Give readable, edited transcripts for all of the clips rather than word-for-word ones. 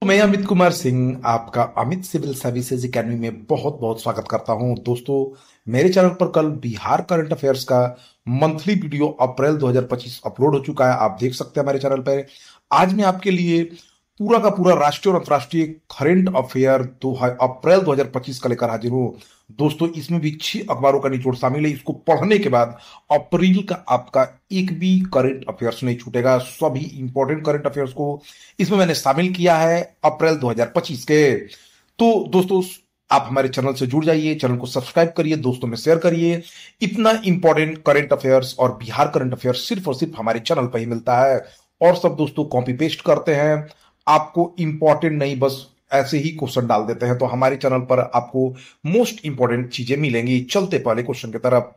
मैं अमित कुमार सिंह आपका Amit civil services academy में बहुत बहुत स्वागत करता हूं। दोस्तों, मेरे चैनल पर कल बिहार करंट अफेयर्स का मंथली वीडियो अप्रैल 2025 अपलोड हो चुका है। आप देख सकते हैं हमारे चैनल पर। आज मैं आपके लिए पूरा का पूरा राष्ट्रीय और अंतर्राष्ट्रीय करंट अफेयर अप्रैल 2025 का लेकर हाजिर हूं। दोस्तों, इसमें भी 6 अखबारों का निचोड़ शामिल है। इसको पढ़ने के बाद अप्रैल का आपका एक भी करंट अफेयर्स नहीं छूटेगा। सभी इंपॉर्टेंट करंट अफेयर्स को इसमें मैंने शामिल किया है अप्रैल 2025 के। तो दोस्तों, आप हमारे चैनल से जुड़ जाइए, चैनल को सब्सक्राइब करिए, दोस्तों में शेयर करिए। इतना इंपॉर्टेंट करंट अफेयर्स और बिहार करंट अफेयर्स सिर्फ और सिर्फ हमारे चैनल पर ही मिलता है। और सब दोस्तों कॉपी पेस्ट करते हैं, आपको इंपॉर्टेंट नहीं बस ऐसे ही क्वेश्चन डाल देते हैं। तो हमारे चैनल पर आपको मोस्ट इंपॉर्टेंट चीजें मिलेंगी। चलते पहले क्वेश्चन की तरफ।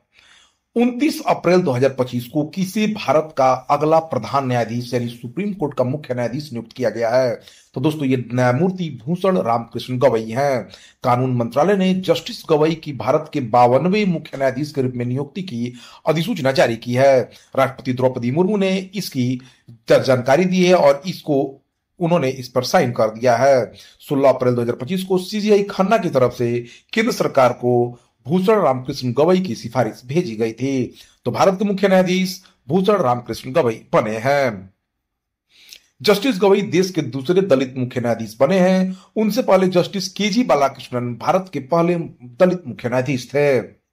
29 अप्रैल 2025 को किसे भारत का अगला प्रधान न्यायाधीश यानी सुप्रीम कोर्ट का मुख्य न्यायाधीश नियुक्त किया गया है? तो दोस्तों, ये न्यायमूर्ति भूषण रामकृष्ण गवई हैं। कानून मंत्रालय ने जस्टिस गवई की भारत के 52वें मुख्य न्यायाधीश के रूप में नियुक्ति की अधिसूचना जारी की है। राष्ट्रपति द्रौपदी मुर्मू ने इसकी जानकारी दी है और इसको उन्होंने इस पर साइन कर दिया है। 16 अप्रैल 2025 को सीजीआई खन्ना की तरफ से केंद्र सरकार को भूषण रामकृष्ण गवई की सिफारिश भेजी गई थी। तो भारत के मुख्य न्यायाधीश भूषण रामकृष्ण गवई बने हैं। जस्टिस गवई देश के दूसरे दलित मुख्य न्यायाधीश बने हैं। उनसे पहले जस्टिस केजी बालाकृष्णन भारत के पहले दलित मुख्य न्यायाधीश थे।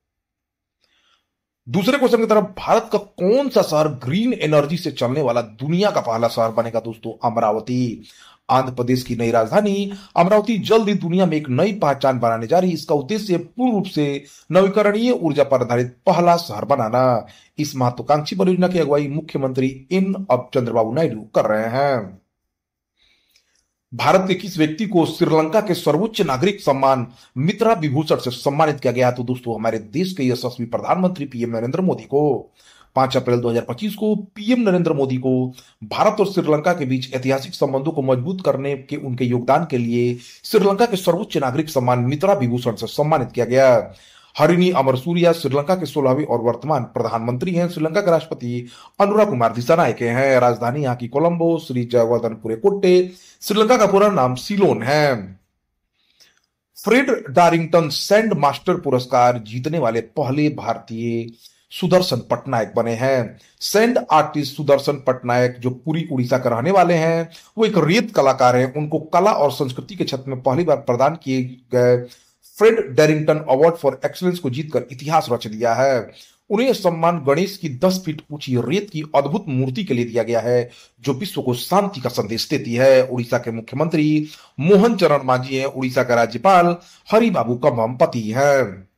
दूसरे क्वेश्चन की तरफ, भारत का कौन सा शहर ग्रीन एनर्जी से चलने वाला दुनिया का पहला शहर बनेगा? दोस्तों, अमरावती। आंध्र प्रदेश की नई राजधानी अमरावती जल्द ही दुनिया में एक नई पहचान बनाने जा रही है। इसका उद्देश्य पूर्ण रूप से नवीकरणीय ऊर्जा पर आधारित पहला शहर बनाना। इस महत्वाकांक्षी परियोजना की अगुवाई मुख्यमंत्री एन अब चंद्रबाबू नायडू कर रहे हैं। भारत के किस व्यक्ति को श्रीलंका के सर्वोच्च नागरिक सम्मान मित्रा विभूषण से सम्मानित किया गया? तो दोस्तों, हमारे देश के यशस्वी प्रधानमंत्री पीएम नरेंद्र मोदी को। 5 अप्रैल 2025 को पीएम नरेंद्र मोदी को भारत और श्रीलंका के बीच ऐतिहासिक संबंधों को मजबूत करने के उनके योगदान के लिए श्रीलंका के सर्वोच्च नागरिक सम्मान मित्रा विभूषण से सम्मानित किया गया। हरिनी अमरसूरिया श्रीलंका के 16वें और वर्तमान प्रधानमंत्री हैं। श्रीलंका के राष्ट्रपति अनुरा कुमार दिसानायके हैं। राजधानी यहाँ की कोलंबो। श्री जयवर्धनपुरे कोट्टे। श्रीलंका का पूरा नाम सीलोन है। फ्रेड डारिंगटन सैंड मास्टर पुरस्कार जीतने वाले पहले भारतीय सुदर्शन पटनायक बने हैं। सैंड आर्टिस्ट सुदर्शन पटनायक, जो पूरी उड़ीसा के रहने वाले हैं, वो एक रेत कलाकार हैं। उनको कला और संस्कृति के क्षेत्र में पहली बार प्रदान किए गए फ्रेड डैरिंगटन अवार्ड फॉर एक्सीलेंस को जीतकर इतिहास रच दिया है। उन्हें यह सम्मान गणेश की 10 फीट ऊंची रेत की अद्भुत मूर्ति के लिए दिया गया है, जो विश्व को शांति का संदेश देती है। उड़ीसा के मुख्यमंत्री मोहन चरण मांझी हैं। उड़ीसा का राज्यपाल हरिबाबू कंभम हैं।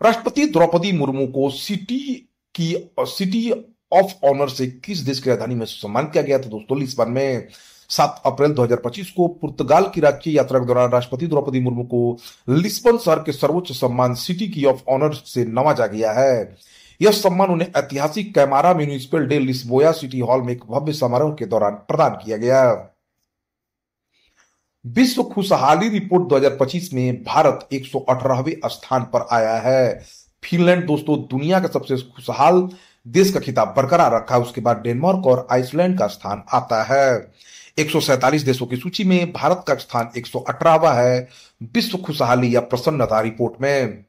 राष्ट्रपति द्रौपदी मुर्मू को सिटी ऑफ ऑनर से किस देश की राजधानी में सम्मानित किया गया था? दोस्तों, लिस्बन में। 7 अप्रैल 2025 को पुर्तगाल की राष्ट्रीय यात्रा के दौरान राष्ट्रपति द्रौपदी मुर्मू को लिस्बन शहर के सर्वोच्च सम्मान सिटी की ऑफ ऑनर से नवाजा गया है। यह सम्मान उन्हें ऐतिहासिक Camara Municipal de Lisboa city hall में एक भव्य समारोह के दौरान प्रदान किया गया। विश्व खुशहाली रिपोर्ट 2025 में भारत 118वें स्थान पर आया है। फिनलैंड दोस्तों दुनिया का सबसे खुशहाल देश का खिताब बरकरार रखा है। उसके बाद डेनमार्क और आइसलैंड का स्थान आता है। 147 देशों की सूची में भारत का स्थान 118वां है विश्व खुशहाली या प्रसन्नता रिपोर्ट में।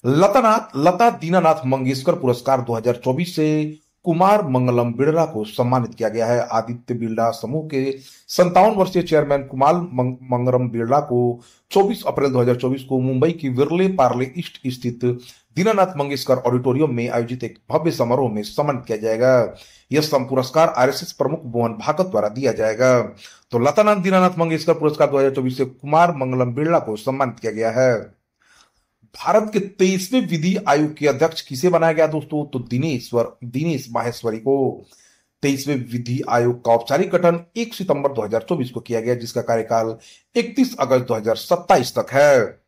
लता दीनानाथ मंगेशकर पुरस्कार 2024 से कुमार मंगलम बिड़ला को सम्मानित किया गया है। आदित्य बिड़ला समूह के 57 वर्षीय चेयरमैन कुमार मंगलम बिड़ला को 24 अप्रैल 2024 को मुंबई की विरले पार्ले ईस्ट स्थित दीनानाथ मंगेशकर ऑडिटोरियम में आयोजित एक भव्य समारोह में सम्मानित किया जाएगा। यह पुरस्कार आरएसएस प्रमुख मोहन भागवत द्वारा दिया जाएगा। तो लतानाथ दीनानाथ मंगेशकर पुरस्कार 2024 से कुमार मंगलम बिड़ला को सम्मानित किया गया है। भारत के 23वें विधि आयोग के अध्यक्ष किसे बनाया गया? दोस्तों, तो दिनेश माहेश्वरी को। 23वें विधि आयोग का औपचारिक गठन 1 सितंबर 2024 को किया गया, जिसका कार्यकाल 31 अगस्त 2027 तक है।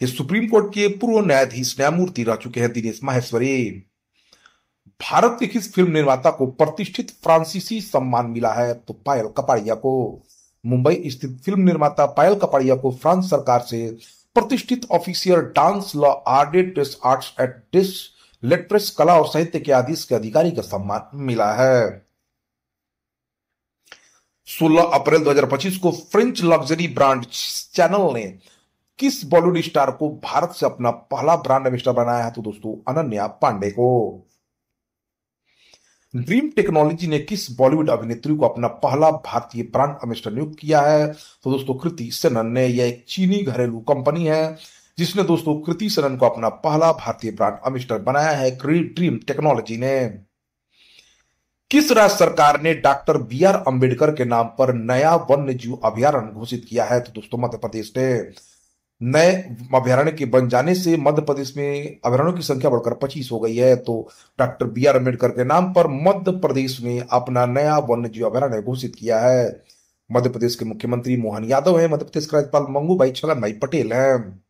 ये सुप्रीम कोर्ट के पूर्व न्यायाधीश न्यायमूर्ति रह चुके हैं दिनेश माहेश्वरी। भारत के किस फिल्म निर्माता को प्रतिष्ठित फ्रांसीसी सम्मान मिला है? तो पायल कपाड़िया को। मुंबई स्थित फिल्म निर्माता पायल कपाड़िया को फ्रांस सरकार से प्रतिष्ठित ऑफिशियल डांस लॉ आर्ट आर्ट्स एट डिस लेट्रेस कला और साहित्य के आदेश के अधिकारी का सम्मान मिला है। 16 अप्रैल 2025 को फ्रेंच लग्जरी ब्रांड चैनल ने किस बॉलीवुड स्टार को भारत से अपना पहला ब्रांड एम्बेसडर बनाया है? तो दोस्तों अनन्या पांडे को। ड्रीम टेक्नोलॉजी ने किस बॉलीवुड अभिनेत्री को अपना पहला भारतीय ब्रांड एम्बेसडर नियुक्त किया है? तो दोस्तों कृति सेनन ने। यह एक चीनी घरेलू कंपनी है जिसने दोस्तों कृति सेनन को अपना पहला भारतीय ब्रांड एम्बेसडर बनाया है ड्रीम टेक्नोलॉजी ने। किस राज्य सरकार ने डॉक्टर बी.आर. अंबेडकर के नाम पर नया वन्य जीव अभयारण्य घोषित किया है? तो दोस्तों मध्य प्रदेश ने। नए अभयारण्य के बन जाने से मध्य प्रदेश में अभयारण्यों की संख्या बढ़कर 25 हो गई है। तो डॉक्टर बी.आर. अंबेडकर के नाम पर मध्य प्रदेश ने अपना नया वन्य जीव अभयारण्य घोषित किया है। मध्य प्रदेश के मुख्यमंत्री मोहन यादव हैं। मध्य प्रदेश के राज्यपाल मंगू भाई छगन भाई पटेल हैं।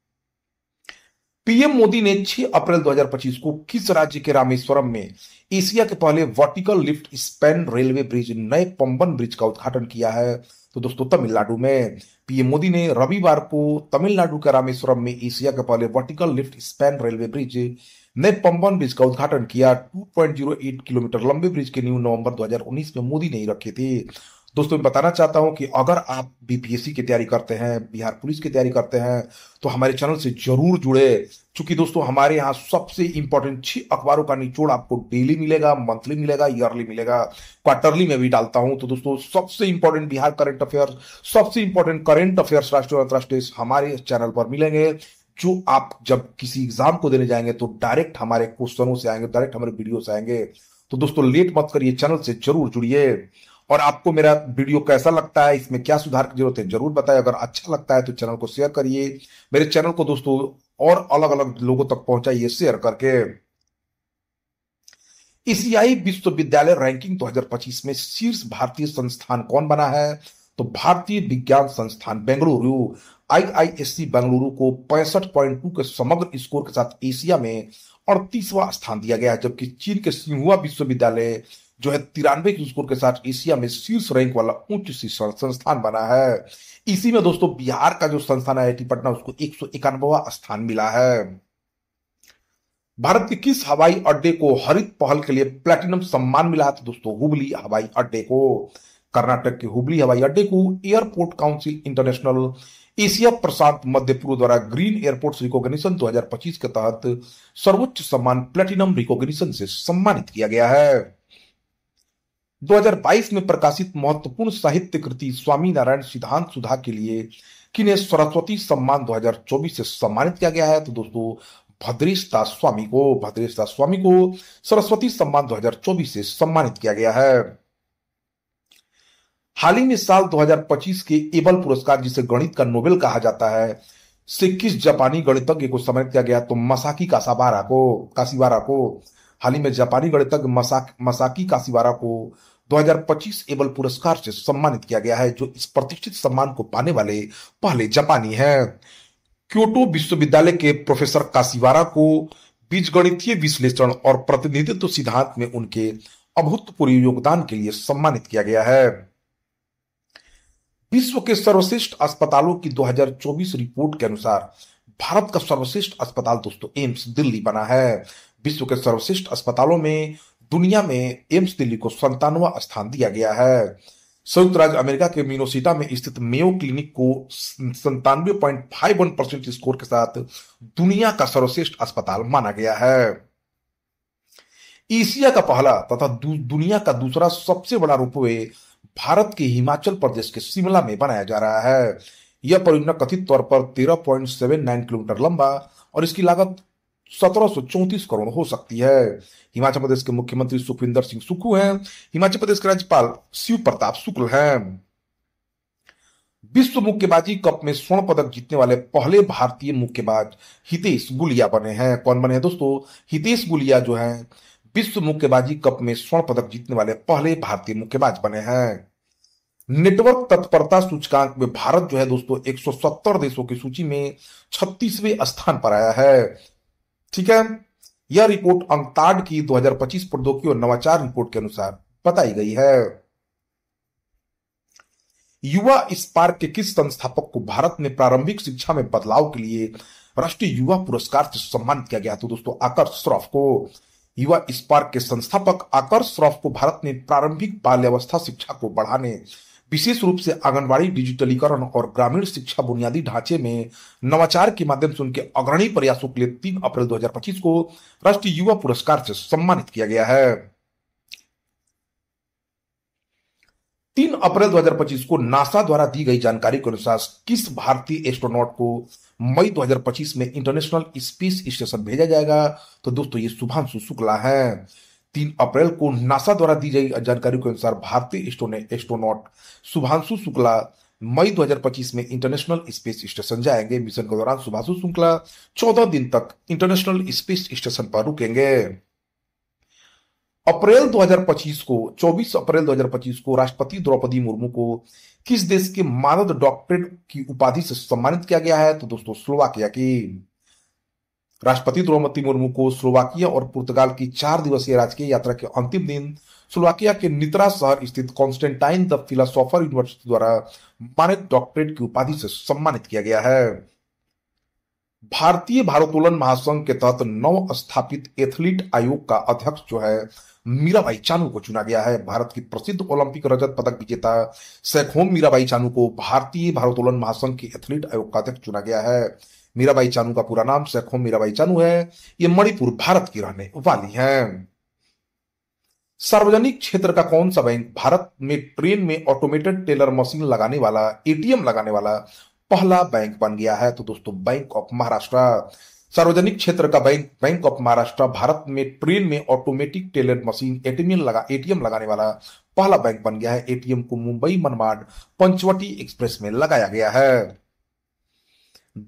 पीएम मोदी ने 6 अप्रैल 2025 को किस राज्य के रामेश्वरम में एशिया के पहले vertical lift span railway bridge नए पंबन ब्रिज का उद्घाटन किया है? तो दोस्तों तमिलनाडु में। पीएम मोदी ने रविवार को तमिलनाडु के रामेश्वरम में एशिया के पहले vertical lift span railway bridge नए पंबन ब्रिज का उद्घाटन किया। 2.08 किलोमीटर लंबे ब्रिज के न्यू नवंबर 2019 में मोदी ने ही रखे थे। दोस्तों मैं बताना चाहता हूं कि अगर आप बीपीएससी की तैयारी करते हैं, बिहार पुलिस की तैयारी करते हैं, तो हमारे चैनल से जरूर जुड़े। क्योंकि दोस्तों हमारे यहाँ सबसे इंपॉर्टेंट 6 अखबारों का निचोड़ आपको डेली मिलेगा, मंथली मिलेगा, ईयरली मिलेगा, क्वार्टरली में भी डालता हूं। तो दोस्तों सबसे इंपॉर्टेंट बिहार करंट अफेयर, सबसे इंपॉर्टेंट करंट अफेयर्स राष्ट्रीय और अंतर्राष्ट्रीय हमारे चैनल पर मिलेंगे। जो आप जब किसी एग्जाम को देने जाएंगे तो डायरेक्ट हमारे क्वेश्चनों से आएंगे, डायरेक्ट हमारे वीडियो से आएंगे। तो दोस्तों लेट मत करिए, चैनल से जरूर जुड़िए। और आपको मेरा वीडियो कैसा लगता है, इसमें क्या सुधार की जरूरत है, जरूर बताएं। अगर अच्छा लगता है तो चैनल को शेयर करिए। मेरे चैनल को दोस्तों और अलग अलग लोगों तक पहुंचाइए शेयर करके। एशियाई विश्वविद्यालय रैंकिंग 2025 में शीर्ष भारतीय संस्थान कौन बना है? तो भारतीय विज्ञान संस्थान बेंगलुरु आईआईएससी बेंगलुरु को 65.2 के समग्र स्कोर के साथ एशिया में 38वां स्थान दिया गया है। जबकि चीन के सिंहुआ विश्वविद्यालय जो है 93 के स्कोर के साथ एशिया में शीर्ष रैंक वाला उच्च शिक्षण संस्थान बना है। इसी में दोस्तों बिहार का जो संस्थान है आईआईटी पटना, उसको 191वां स्थान मिला है। भारत के किस हवाई अड्डे को हरित पहल के लिए प्लैटिनम सम्मान मिला? तो दोस्तों हुबली हवाई अड्डे को। कर्नाटक के हुबली हवाई अड्डे को एयरपोर्ट काउंसिल इंटरनेशनल एशिया प्रशांत मध्य पूर्व द्वारा ग्रीन एयरपोर्ट रिकॉग्निशन 2025 के तहत सर्वोच्च सम्मान प्लैटिनम रिकॉग्निशन से सम्मानित किया गया है। 2022 में प्रकाशित महत्वपूर्ण साहित्य कृति स्वामी नारायण सिद्धांत सुधा के लिए किन्हें सरस्वती सम्मान 2024 से सम्मानित किया गया है? तो दोस्तों भद्रेश दास स्वामी को सरस्वती सम्मान 2024 से सम्मानित किया गया है। हाल ही में साल 2025 के एबल पुरस्कार, जिसे गणित का नोबेल कहा जाता है, से किस जापानी गणितज्ञ को सम्मानित किया गया? तो मसाकी काशिवारा को। हाल ही में जापानी गणितज्ञ मसाकी काशिवारा को 2025 एबल पुरस्कार से सम्मानित किया गया है, जो इस प्रतिष्ठित सम्मान को पाने वाले पहले जापानी हैं। क्योटो विश्वविद्यालय के प्रोफेसर काशिवारा को बीजगणितीय विश्लेषण और प्रतिनिधित्व सिद्धांत में उनके अभूतपूर्व योगदान के लिए सम्मानित किया गया है। विश्व के सर्वश्रेष्ठ अस्पतालों की 2024 रिपोर्ट के अनुसार भारत का सर्वश्रेष्ठ अस्पताल दोस्तों एम्स दिल्ली बना है। विश्व के सर्वश्रेष्ठ अस्पतालों में दुनिया में एम्स दिल्ली को 97वां स्थान दिया गया है। संयुक्त राज्य अमेरिका के मिनेसोटा में स्थित मेयो क्लिनिक को 97.51% स्कोर के साथ दुनिया का सर्वश्रेष्ठ अस्पताल माना गया है। एशिया का पहला तथा दुनिया का दूसरा सबसे बड़ा रोपवे भारत के हिमाचल प्रदेश के शिमला में बनाया जा रहा है। यह परियोजना कथित तौर पर 13.79 किलोमीटर लंबा और इसकी लागत 1734 करोड़ हो सकती है। हिमाचल प्रदेश के मुख्यमंत्री सुखविंदर सिंह सुक्खू हैं। हिमाचल प्रदेश के राज्यपाल शिव प्रताप शुक्ल हैं। विश्व मुक्केबाजी कप में स्वर्ण पदक जीतने वाले पहले भारतीय मुक्केबाज हितेश गुलिया बने हैं। कौन बने हैं दोस्तों? हितेश गुलिया जो है विश्व मुक्केबाजी कप में स्वर्ण पदक जीतने वाले पहले भारतीय मुक्केबाज बने हैं। नेटवर्क तत्परता सूचकांक में भारत जो है दोस्तों 170 देशों की सूची में 36वें स्थान पर आया है। ठीक है, यह रिपोर्ट अंकताड की 2025 प्रौद्योगिकी और नवाचार रिपोर्ट के अनुसार बताई गई है। युवा स्पार्क के किस संस्थापक को भारत में प्रारंभिक शिक्षा में बदलाव के लिए राष्ट्रीय युवा पुरस्कार से सम्मानित किया गया? तो दोस्तों आकर्ष श्रॉफ को। युवा स्पार्क के संस्थापक आकर्ष श्रॉफ को भारत में प्रारंभिक बाल्यावस्था शिक्षा को बढ़ाने विशेष रूप से आंगनबाड़ी डिजिटलीकरण और ग्रामीण शिक्षा बुनियादी ढांचे में नवाचार के माध्यम से उनके अग्रणी प्रयासों के लिए 3 अप्रैल 2025 को राष्ट्रीय युवा पुरस्कार से सम्मानित किया गया है। 3 अप्रैल 2025 को नासा द्वारा दी गई जानकारी के अनुसार किस भारतीय एस्ट्रोनॉट को मई 2025 में इंटरनेशनल स्पेस स्टेशन भेजा जाएगा? तो दोस्तों ये शुभांशु शुक्ला है। 3 अप्रैल को नासा द्वारा दी गई जानकारी के अनुसार भारतीय एस्ट्रोनॉट शुभांशु शुक्ला मई 2025 में इंटरनेशनल स्पेस स्टेशन जाएंगे। मिशन के दौरान शुभांशु शुक्ला 14 दिन तक इंटरनेशनल स्पेस स्टेशन पर रुकेंगे। 24 अप्रैल 2025 को राष्ट्रपति द्रौपदी मुर्मू को किस देश के मानद डॉक्टरेट की उपाधि से सम्मानित किया गया है? तो दोस्तों स्लोवाकिया की। राष्ट्रपति द्रौपदी मुर्मू को स्लोवाकिया और पुर्तगाल की 4 दिवसीय राजकीय यात्रा के अंतिम दिन स्लोवाकिया के नित्रा शहर स्थित कॉन्स्टेंटाइन द फिलोसोफर यूनिवर्सिटी द्वारा मानद डॉक्टरेट की उपाधि से सम्मानित किया गया है। भारतीय भारोत्तोलन महासंघ के तहत नव स्थापित एथलीट आयोग का अध्यक्ष जो है मीराबाई चानू को चुना गया है। भारत की प्रसिद्ध ओलंपिक रजत पदक विजेता सैखोम मीराबाई चानू को भारतीय भारोत्तोलन महासंघ के एथलीट आयोग का अध्यक्ष चुना गया है। मीराबाई चानू का पूरा नाम सैखोम मीराबाई चानू है। ये मणिपुर भारत की रहने वाली हैं। सार्वजनिक क्षेत्र का कौन सा बैंक भारत में ट्रेन में ऑटोमेटेड टेलर मशीन लगाने वाला एटीएम लगाने वाला पहला बैंक बन गया है? तो दोस्तों बैंक ऑफ महाराष्ट्र। सार्वजनिक क्षेत्र का बैंक ऑफ महाराष्ट्र भारत में ट्रेन में ऑटोमेटिक टेलर मशीन एटीएम लगाने वाला पहला बैंक बन गया है। एटीएम को मुंबई मनमाड पंचवटी एक्सप्रेस में लगाया गया है।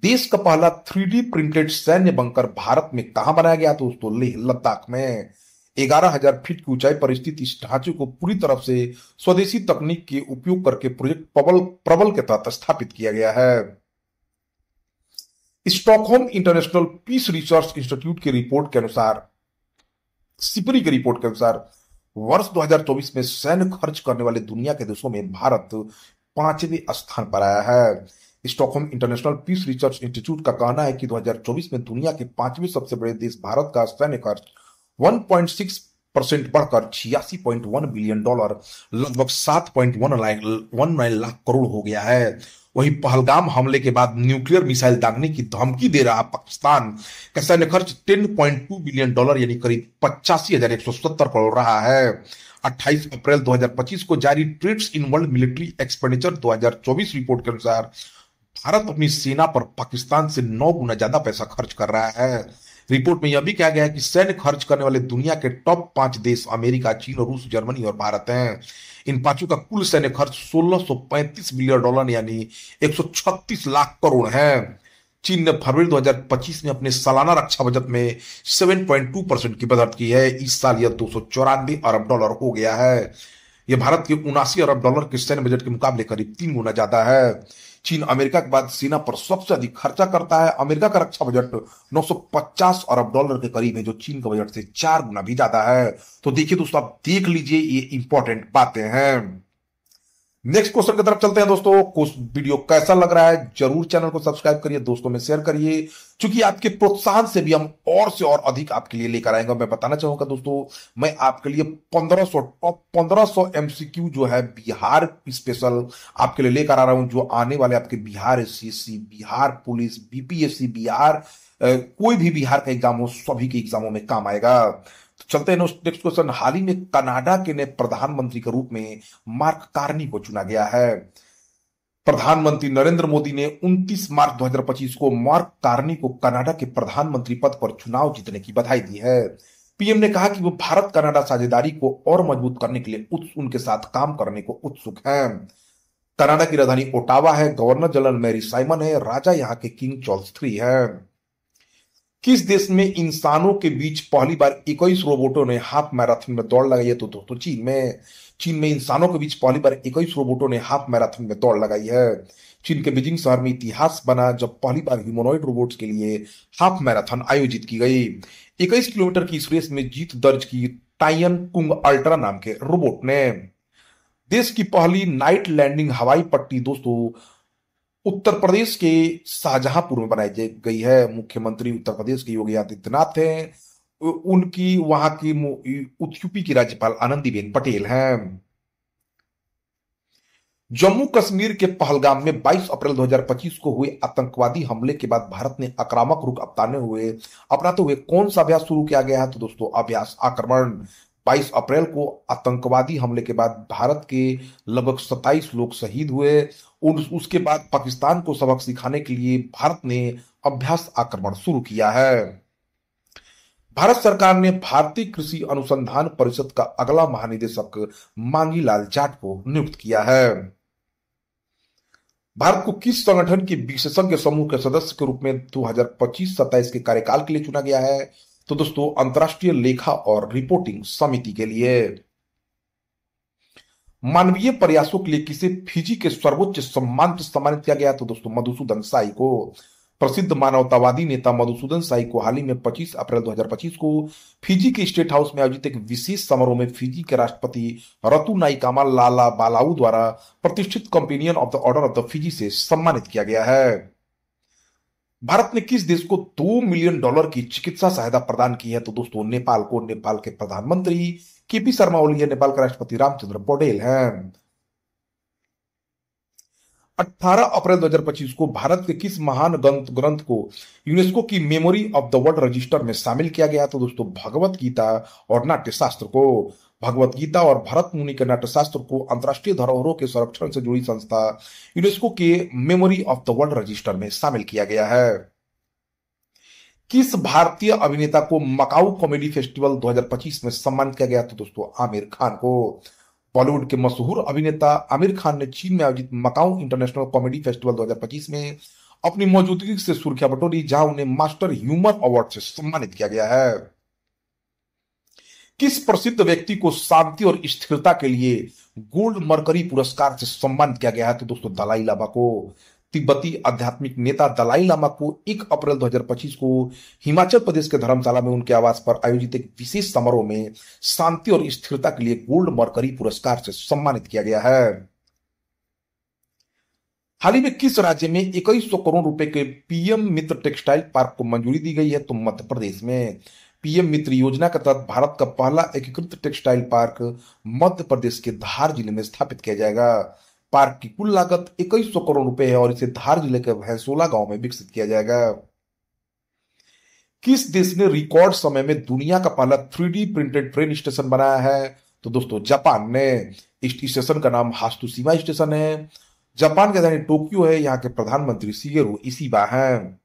देश का पहला 3D प्रिंटेड सैन्य बंकर भारत में कहां बनाया गया? तो दोस्तों लेह लद्दाख में। 11,000 फीट की ऊंचाई पर स्थित इस ढांचे को पूरी तरफ से स्वदेशी तकनीक के उपयोग करके प्रोजेक्ट प्रबल के तहत स्थापित किया गया है। Stockholm international Peace Research Institute की रिपोर्ट के अनुसार सिपरी की रिपोर्ट के अनुसार वर्ष 2024 में सैन्य खर्च करने वाले दुनिया के देशों में भारत 5वें स्थान पर आया है। Stockholm international Peace Research institute का कहना है कि 2024 में दुनिया के 5वें सबसे बड़े देश भारत का सैन्य खर्च 1.6% बढ़कर $86.1 बिलियन लगभग 7.19 लाख करोड़ हो गया है। वहीं पहलगाम हमले के बाद न्यूक्लियर मिसाइल दागने की धमकी दे रहा पाकिस्तान का सैन्य खर्च $10.2 बिलियन यानी करीब 85,170 करोड़ रहा है। 28 अप्रैल 2025 को जारी trends in world military expenditure 2024 report के अनुसार भारत अपनी सेना पर पाकिस्तान से 9 गुना ज्यादा पैसा खर्च कर रहा है। रिपोर्ट में यह भी कहा गया है कि सैन्य खर्च करने वाले दुनिया के टॉप 5 देश अमेरिका, चीन, रूस, जर्मनी और भारत हैं। इन पांचों का कुल सैन्य खर्च $1635 बिलियन यानी 136 लाख करोड़ है। चीन ने फरवरी 2025 में अपने सालाना रक्षा बजट में 7.2% की बढ़त की है। इस साल यह $294 अरब हो गया है। यह भारत के $79 अरब के सैन्य बजट के मुकाबले करीब 3 गुना ज्यादा है। चीन अमेरिका के बाद सेना पर सबसे अधिक खर्चा करता है। अमेरिका का रक्षा बजट $950 अरब के करीब है, जो चीन का बजट से 4 गुना भी ज्यादा है। तो देखिए दोस्तों, आप देख लीजिए, ये इंपॉर्टेंट बातें हैं। नेक्स्ट क्वेश्चन की तरफ चलते हैं दोस्तों। वीडियो कैसा लग रहा है जरूर चैनल को सब्सक्राइब करिए, दोस्तों में शेयर करिए, क्योंकि आपके प्रोत्साहन से भी हम और से और अधिक आपके लिए लेकर आएंगे। मैं बताना चाहूंगा दोस्तों, मैं आपके लिए 1500 एमसीक्यू जो है बिहार स्पेशल आपके लिए लेकर आ रहा हूं, जो आने वाले आपके Bihar SCSC, Bihar police, BPSC, Bihar कोई भी बिहार का एग्जाम हो, सभी के एग्जामों में काम आएगा। तो चलते हैं नेक्स्ट क्वेश्चन। हाल ही में कनाडा के नए प्रधानमंत्री के रूप में मार्क कार्नी को चुना गया है। प्रधानमंत्री नरेंद्र मोदी ने 29 मार्च 2025 को मार्क कार्नी को कनाडा के प्रधानमंत्री पद पर चुनाव जीतने की बधाई दी है। पीएम ने कहा कि वो भारत कनाडा साझेदारी को और मजबूत करने के लिए उनके साथ काम करने को उत्सुक हैं। कनाडा की राजधानी ओटावा है। गवर्नर जनरल मैरी साइमन है। राजा यहाँ के किंग चार्ल्स III है। किस देश में इंसानों के बीच पहली बार 21 रोबोटों ने हाफ मैराथन में दौड़ लगाई है? तो चीन में इंसानों के बीच पहली बार 21 रोबोटों ने हाफ मैराथन में दौड़ लगाई है। चीन के बीजिंग शहर में इतिहास बना जब पहली बार ह्यूमनॉइड रोबोट्स के लिए हाफ मैराथन आयोजित की गई। 21 किलोमीटर की इस रेस में जीत दर्ज की टाइयन कुंग अल्ट्रा नाम के रोबोट ने। देश की पहली नाइट लैंडिंग हवाई पट्टी दोस्तों उत्तर प्रदेश के शाहजहांपुर में बनाई गई है। मुख्यमंत्री उत्तर प्रदेश के योगी आदित्यनाथ हैं। उनकी वहां की यूपी की राज्यपाल आनंदीबेन पटेल हैं। जम्मू कश्मीर के पहलगाम में 22 अप्रैल 2025 को हुए आतंकवादी हमले के बाद भारत ने आक्रामक रुख अपनाते हुए कौन सा अभ्यास शुरू किया गया है? तो दोस्तों, अभ्यास आक्रमण। 22 अप्रैल को आतंकवादी हमले के बाद भारत के लगभग 27 लोग शहीद हुए। उसके बाद पाकिस्तान को सबक सिखाने के लिए भारत ने अभ्यास आक्रमण शुरू किया है। भारत सरकार ने भारतीय कृषि अनुसंधान परिषद का अगला महानिदेशक मांगी लाल जाट को नियुक्त किया है। भारत को किस संगठन के विशेषज्ञ समूह के सदस्य के रूप में 2025-27 के कार्यकाल के लिए चुना गया है? तो दोस्तों, अंतर्राष्ट्रीय लेखा और रिपोर्टिंग समिति के लिए। मानवीय प्रयासों के लिए किसे फिजी के सर्वोच्च सम्मान से सम्मानित किया गया? तो दोस्तों, मधुसूदन साई को। प्रसिद्ध मानवतावादी नेता मधुसूदन साई को हाल ही में 25 अप्रैल 2025 को फिजी के स्टेट हाउस में आयोजित एक विशेष समारोह में फिजी के राष्ट्रपति रतु नाइकामा लाला बालाऊ द्वारा प्रतिष्ठित companion of the order of the Fiji से सम्मानित किया गया है। भारत ने किस देश को $2 मिलियन की चिकित्सा सहायता प्रदान की है? तो दोस्तों, नेपाल को। नेपाल के प्रधानमंत्री केपी शर्मा ओली है, नेपाल के राष्ट्रपति रामचंद्र पौडेल हैं। 18 अप्रैल 2025 को भारत के किस महान ग्रंथ को यूनेस्को की memory of the world register में शामिल किया गया? तो दोस्तों, भगवत गीता और नाट्य शास्त्र को। भगवत गीता और भरत मुनि के नाट्य शास्त्र को अंतर्राष्ट्रीय धरोहरों के संरक्षण से जुड़ी संस्था यूनेस्को के memory of the world register में शामिल किया गया है। किस भारतीय अभिनेता को मकाऊ कॉमेडी फेस्टिवल 2025 में सम्मानित किया गया? तो दोस्तों, आमिर खान को। बॉलीवुड के मशहूर अभिनेता आमिर खान ने चीन में आयोजित मकाऊ इंटरनेशनल कॉमेडी फेस्टिवल 2025 में अपनी मौजूदगी से सुर्खियां बटोरी, जहां उन्हें मास्टर ह्यूमर अवार्ड से सम्मानित किया गया है। किस प्रसिद्ध व्यक्ति को शांति और स्थिरता के लिए गोल्ड मरकरी पुरस्कार से सम्मानित किया गया है? तो दोस्तों, दलाई लामा को। तिब्बती आध्यात्मिक नेता दलाई लामा को 1 अप्रैल 2025 को हिमाचल प्रदेश के धर्मशाला में उनके आवास पर आयोजित एक विशेष समारोह में शांति और स्थिरता के लिए गोल्ड मरकरी पुरस्कार से सम्मानित किया गया है। हाल ही में किस राज्य में 2100 करोड़ रुपए के पीएम मित्र टेक्सटाइल पार्क को मंजूरी दी गई है? तो मध्य प्रदेश में। पीएम मित्र योजना के तहत भारत का पहला एकीकृत टेक्सटाइल पार्क मध्य प्रदेश के धार जिले में स्थापित किया जाएगा। पार्क की कुल लागत 2100 करोड़ रुपए है और इसे धार जिले के भैंसोला गांव में विकसित किया जाएगा। किस देश ने रिकॉर्ड समय में दुनिया का पहला 3D प्रिंटेड ट्रेन स्टेशन बनाया है? तो दोस्तों, जापान ने। इस स्टेशन का नाम हात्सुशिमा स्टेशन है। जापान की राजधानी टोक्यो है। यहाँ के प्रधानमंत्री शिगेरू इशिबा हैं।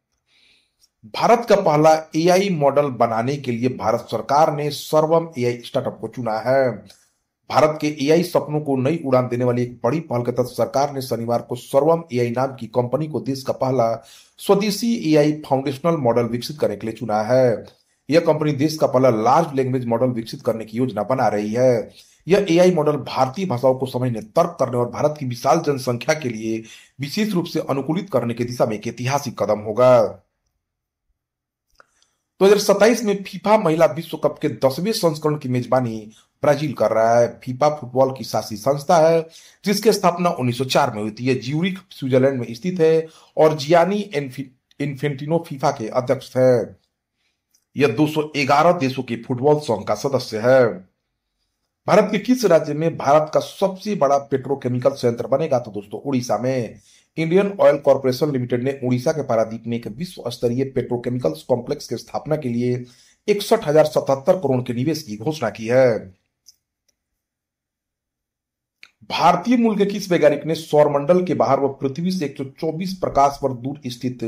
भारत का पहला एआई मॉडल बनाने के लिए भारत सरकार ने सर्वम एआई स्टार्टअप को चुना है। भारत के एआई सपनों को नई उड़ान देने वाली एक बड़ी पहल के तहत सरकार ने शनिवार को सर्वम एआई नाम की कंपनी को देश का पहला स्वदेशी एआई फाउंडेशनल मॉडल विकसित करने के लिए चुना है। यह कंपनी देश का पहला लार्ज लैंग्वेज मॉडल विकसित करने की योजना बना रही है। यह एआई मॉडल भारतीय भाषाओं को समझने, तर्क करने और भारत की विशाल जनसंख्या के लिए विशेष रूप से अनुकूलित करने की दिशा में एक ऐतिहासिक कदम होगा। 2027 में फीफा महिला विश्व कप के 10वें संस्करण की मेजबानी ब्राजील कर रहा है। फीफा फुटबॉल की शासी संस्था है जिसकी स्थापना 1904 में हुई थी। यह ज्यूरिख स्विट्जरलैंड में स्थित है और जियानी इन्फेंटिनो फीफा के अध्यक्ष है। यह 211 देशों के फुटबॉल संघ का सदस्य है। भारत के किस राज्य में भारत का सबसे बड़ा पेट्रोकेमिकल संयंत्र बनेगा? तो दोस्तों, उड़ीसा में। इंडियन ऑयल कॉर्पोरेशन लिमिटेड ने उड़ीसा के पारादीप में एक विश्व स्तरीय पेट्रोकेमिकल्स कॉम्प्लेक्स की स्थापना के लिए 61,077 करोड़ के निवेश की घोषणा की है। भारतीय मूल के किस वैज्ञानिक ने सौरमंडल के बाहर व पृथ्वी से 124 प्रकाश वर्ष दूर स्थित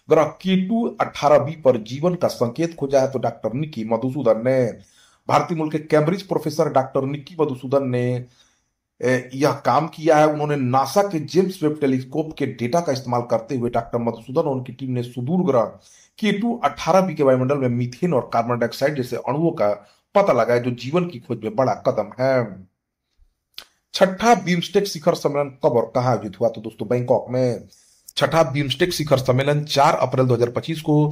ग्रह केतु 18b पर जीवन का संकेत खोजा है? तो डॉक्टर निक्की मधुसूदन ने। भारतीय मूल के Cambridge professor doctor Nikki Madhusudan ने यह काम किया है। उन्होंने नासा के जेम्स वेब टेलीस्कोप के डेटा का इस्तेमाल करते हुए डॉक्टर मधुसूदन और उनकी टीम ने सुदूर ग्रह केतु 18b के वायुमंडल में मीथेन और कार्बन डाइऑक्साइड जैसे अणुओं का पता लगाया, जो जीवन की खोज में बड़ा कदम है। छठा बिम्स्टेक शिखर सम्मेलन कब और कहां आयोजित हुआ? तो दोस्तों, बैंकॉक में। छठा बिम्स्टेक शिखर सम्मेलन 4 अप्रैल 2025 को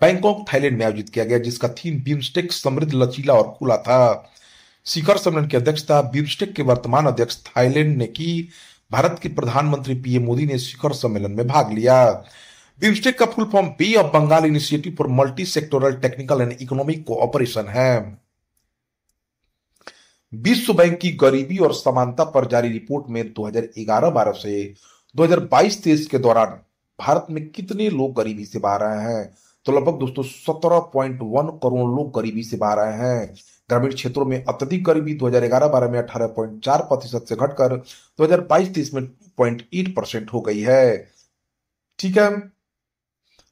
बैंकॉक थाईलैंड में आयोजित किया गया, जिसका थीम बिम्स्टेक समृद्ध, लचीला और खुला था। शिखर सम्मेलन की अध्यक्षता बिम्स्टेक के वर्तमान अध्यक्ष थाईलैंड ने की। भारत के प्रधानमंत्री पीएम मोदी ने शिखर सम्मेलन में भाग लिया। बिम्स्टेक का full form bay of Bengal initiative for multi sectoral technical and economic cooperation है। विश्व बैंक की गरीबी और समानता पर जारी रिपोर्ट में 2011-12 से 2022-23 के दौरान भारत में कितने लोग गरीबी से बाहर आए हैं? तो लगभग दोस्तों 17.1 करोड़ लोग गरीबी से बाहर आए हैं। ग्रामीण क्षेत्रों में अत्यधिक गरीबी 2011-12 में 18.4% से घटकर 2022-23 में 2.8% हो गई है। ठीक है।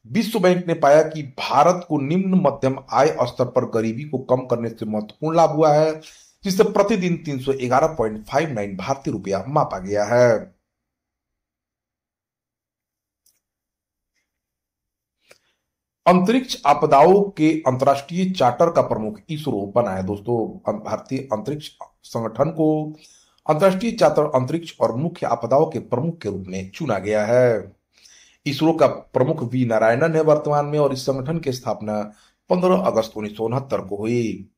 विश्व बैंक ने पाया कि भारत को निम्न मध्यम आय स्तर पर गरीबी को कम करने से महत्वपूर्ण लाभ हुआ है, जिससे प्रतिदिन 311.59 भारतीय रुपया मापा गया है। अंतरिक्ष आपदाओं के अंतर्राष्ट्रीय चार्टर का प्रमुख इसरो बना है दोस्तों। भारतीय अंतरिक्ष संगठन को अंतर्राष्ट्रीय चार्टर अंतरिक्ष और मुख्य आपदाओं के प्रमुख के रूप में चुना गया है। इसरो का प्रमुख वी नारायणन है वर्तमान में, और इस संगठन की स्थापना 15 अगस्त 1969 को हुई।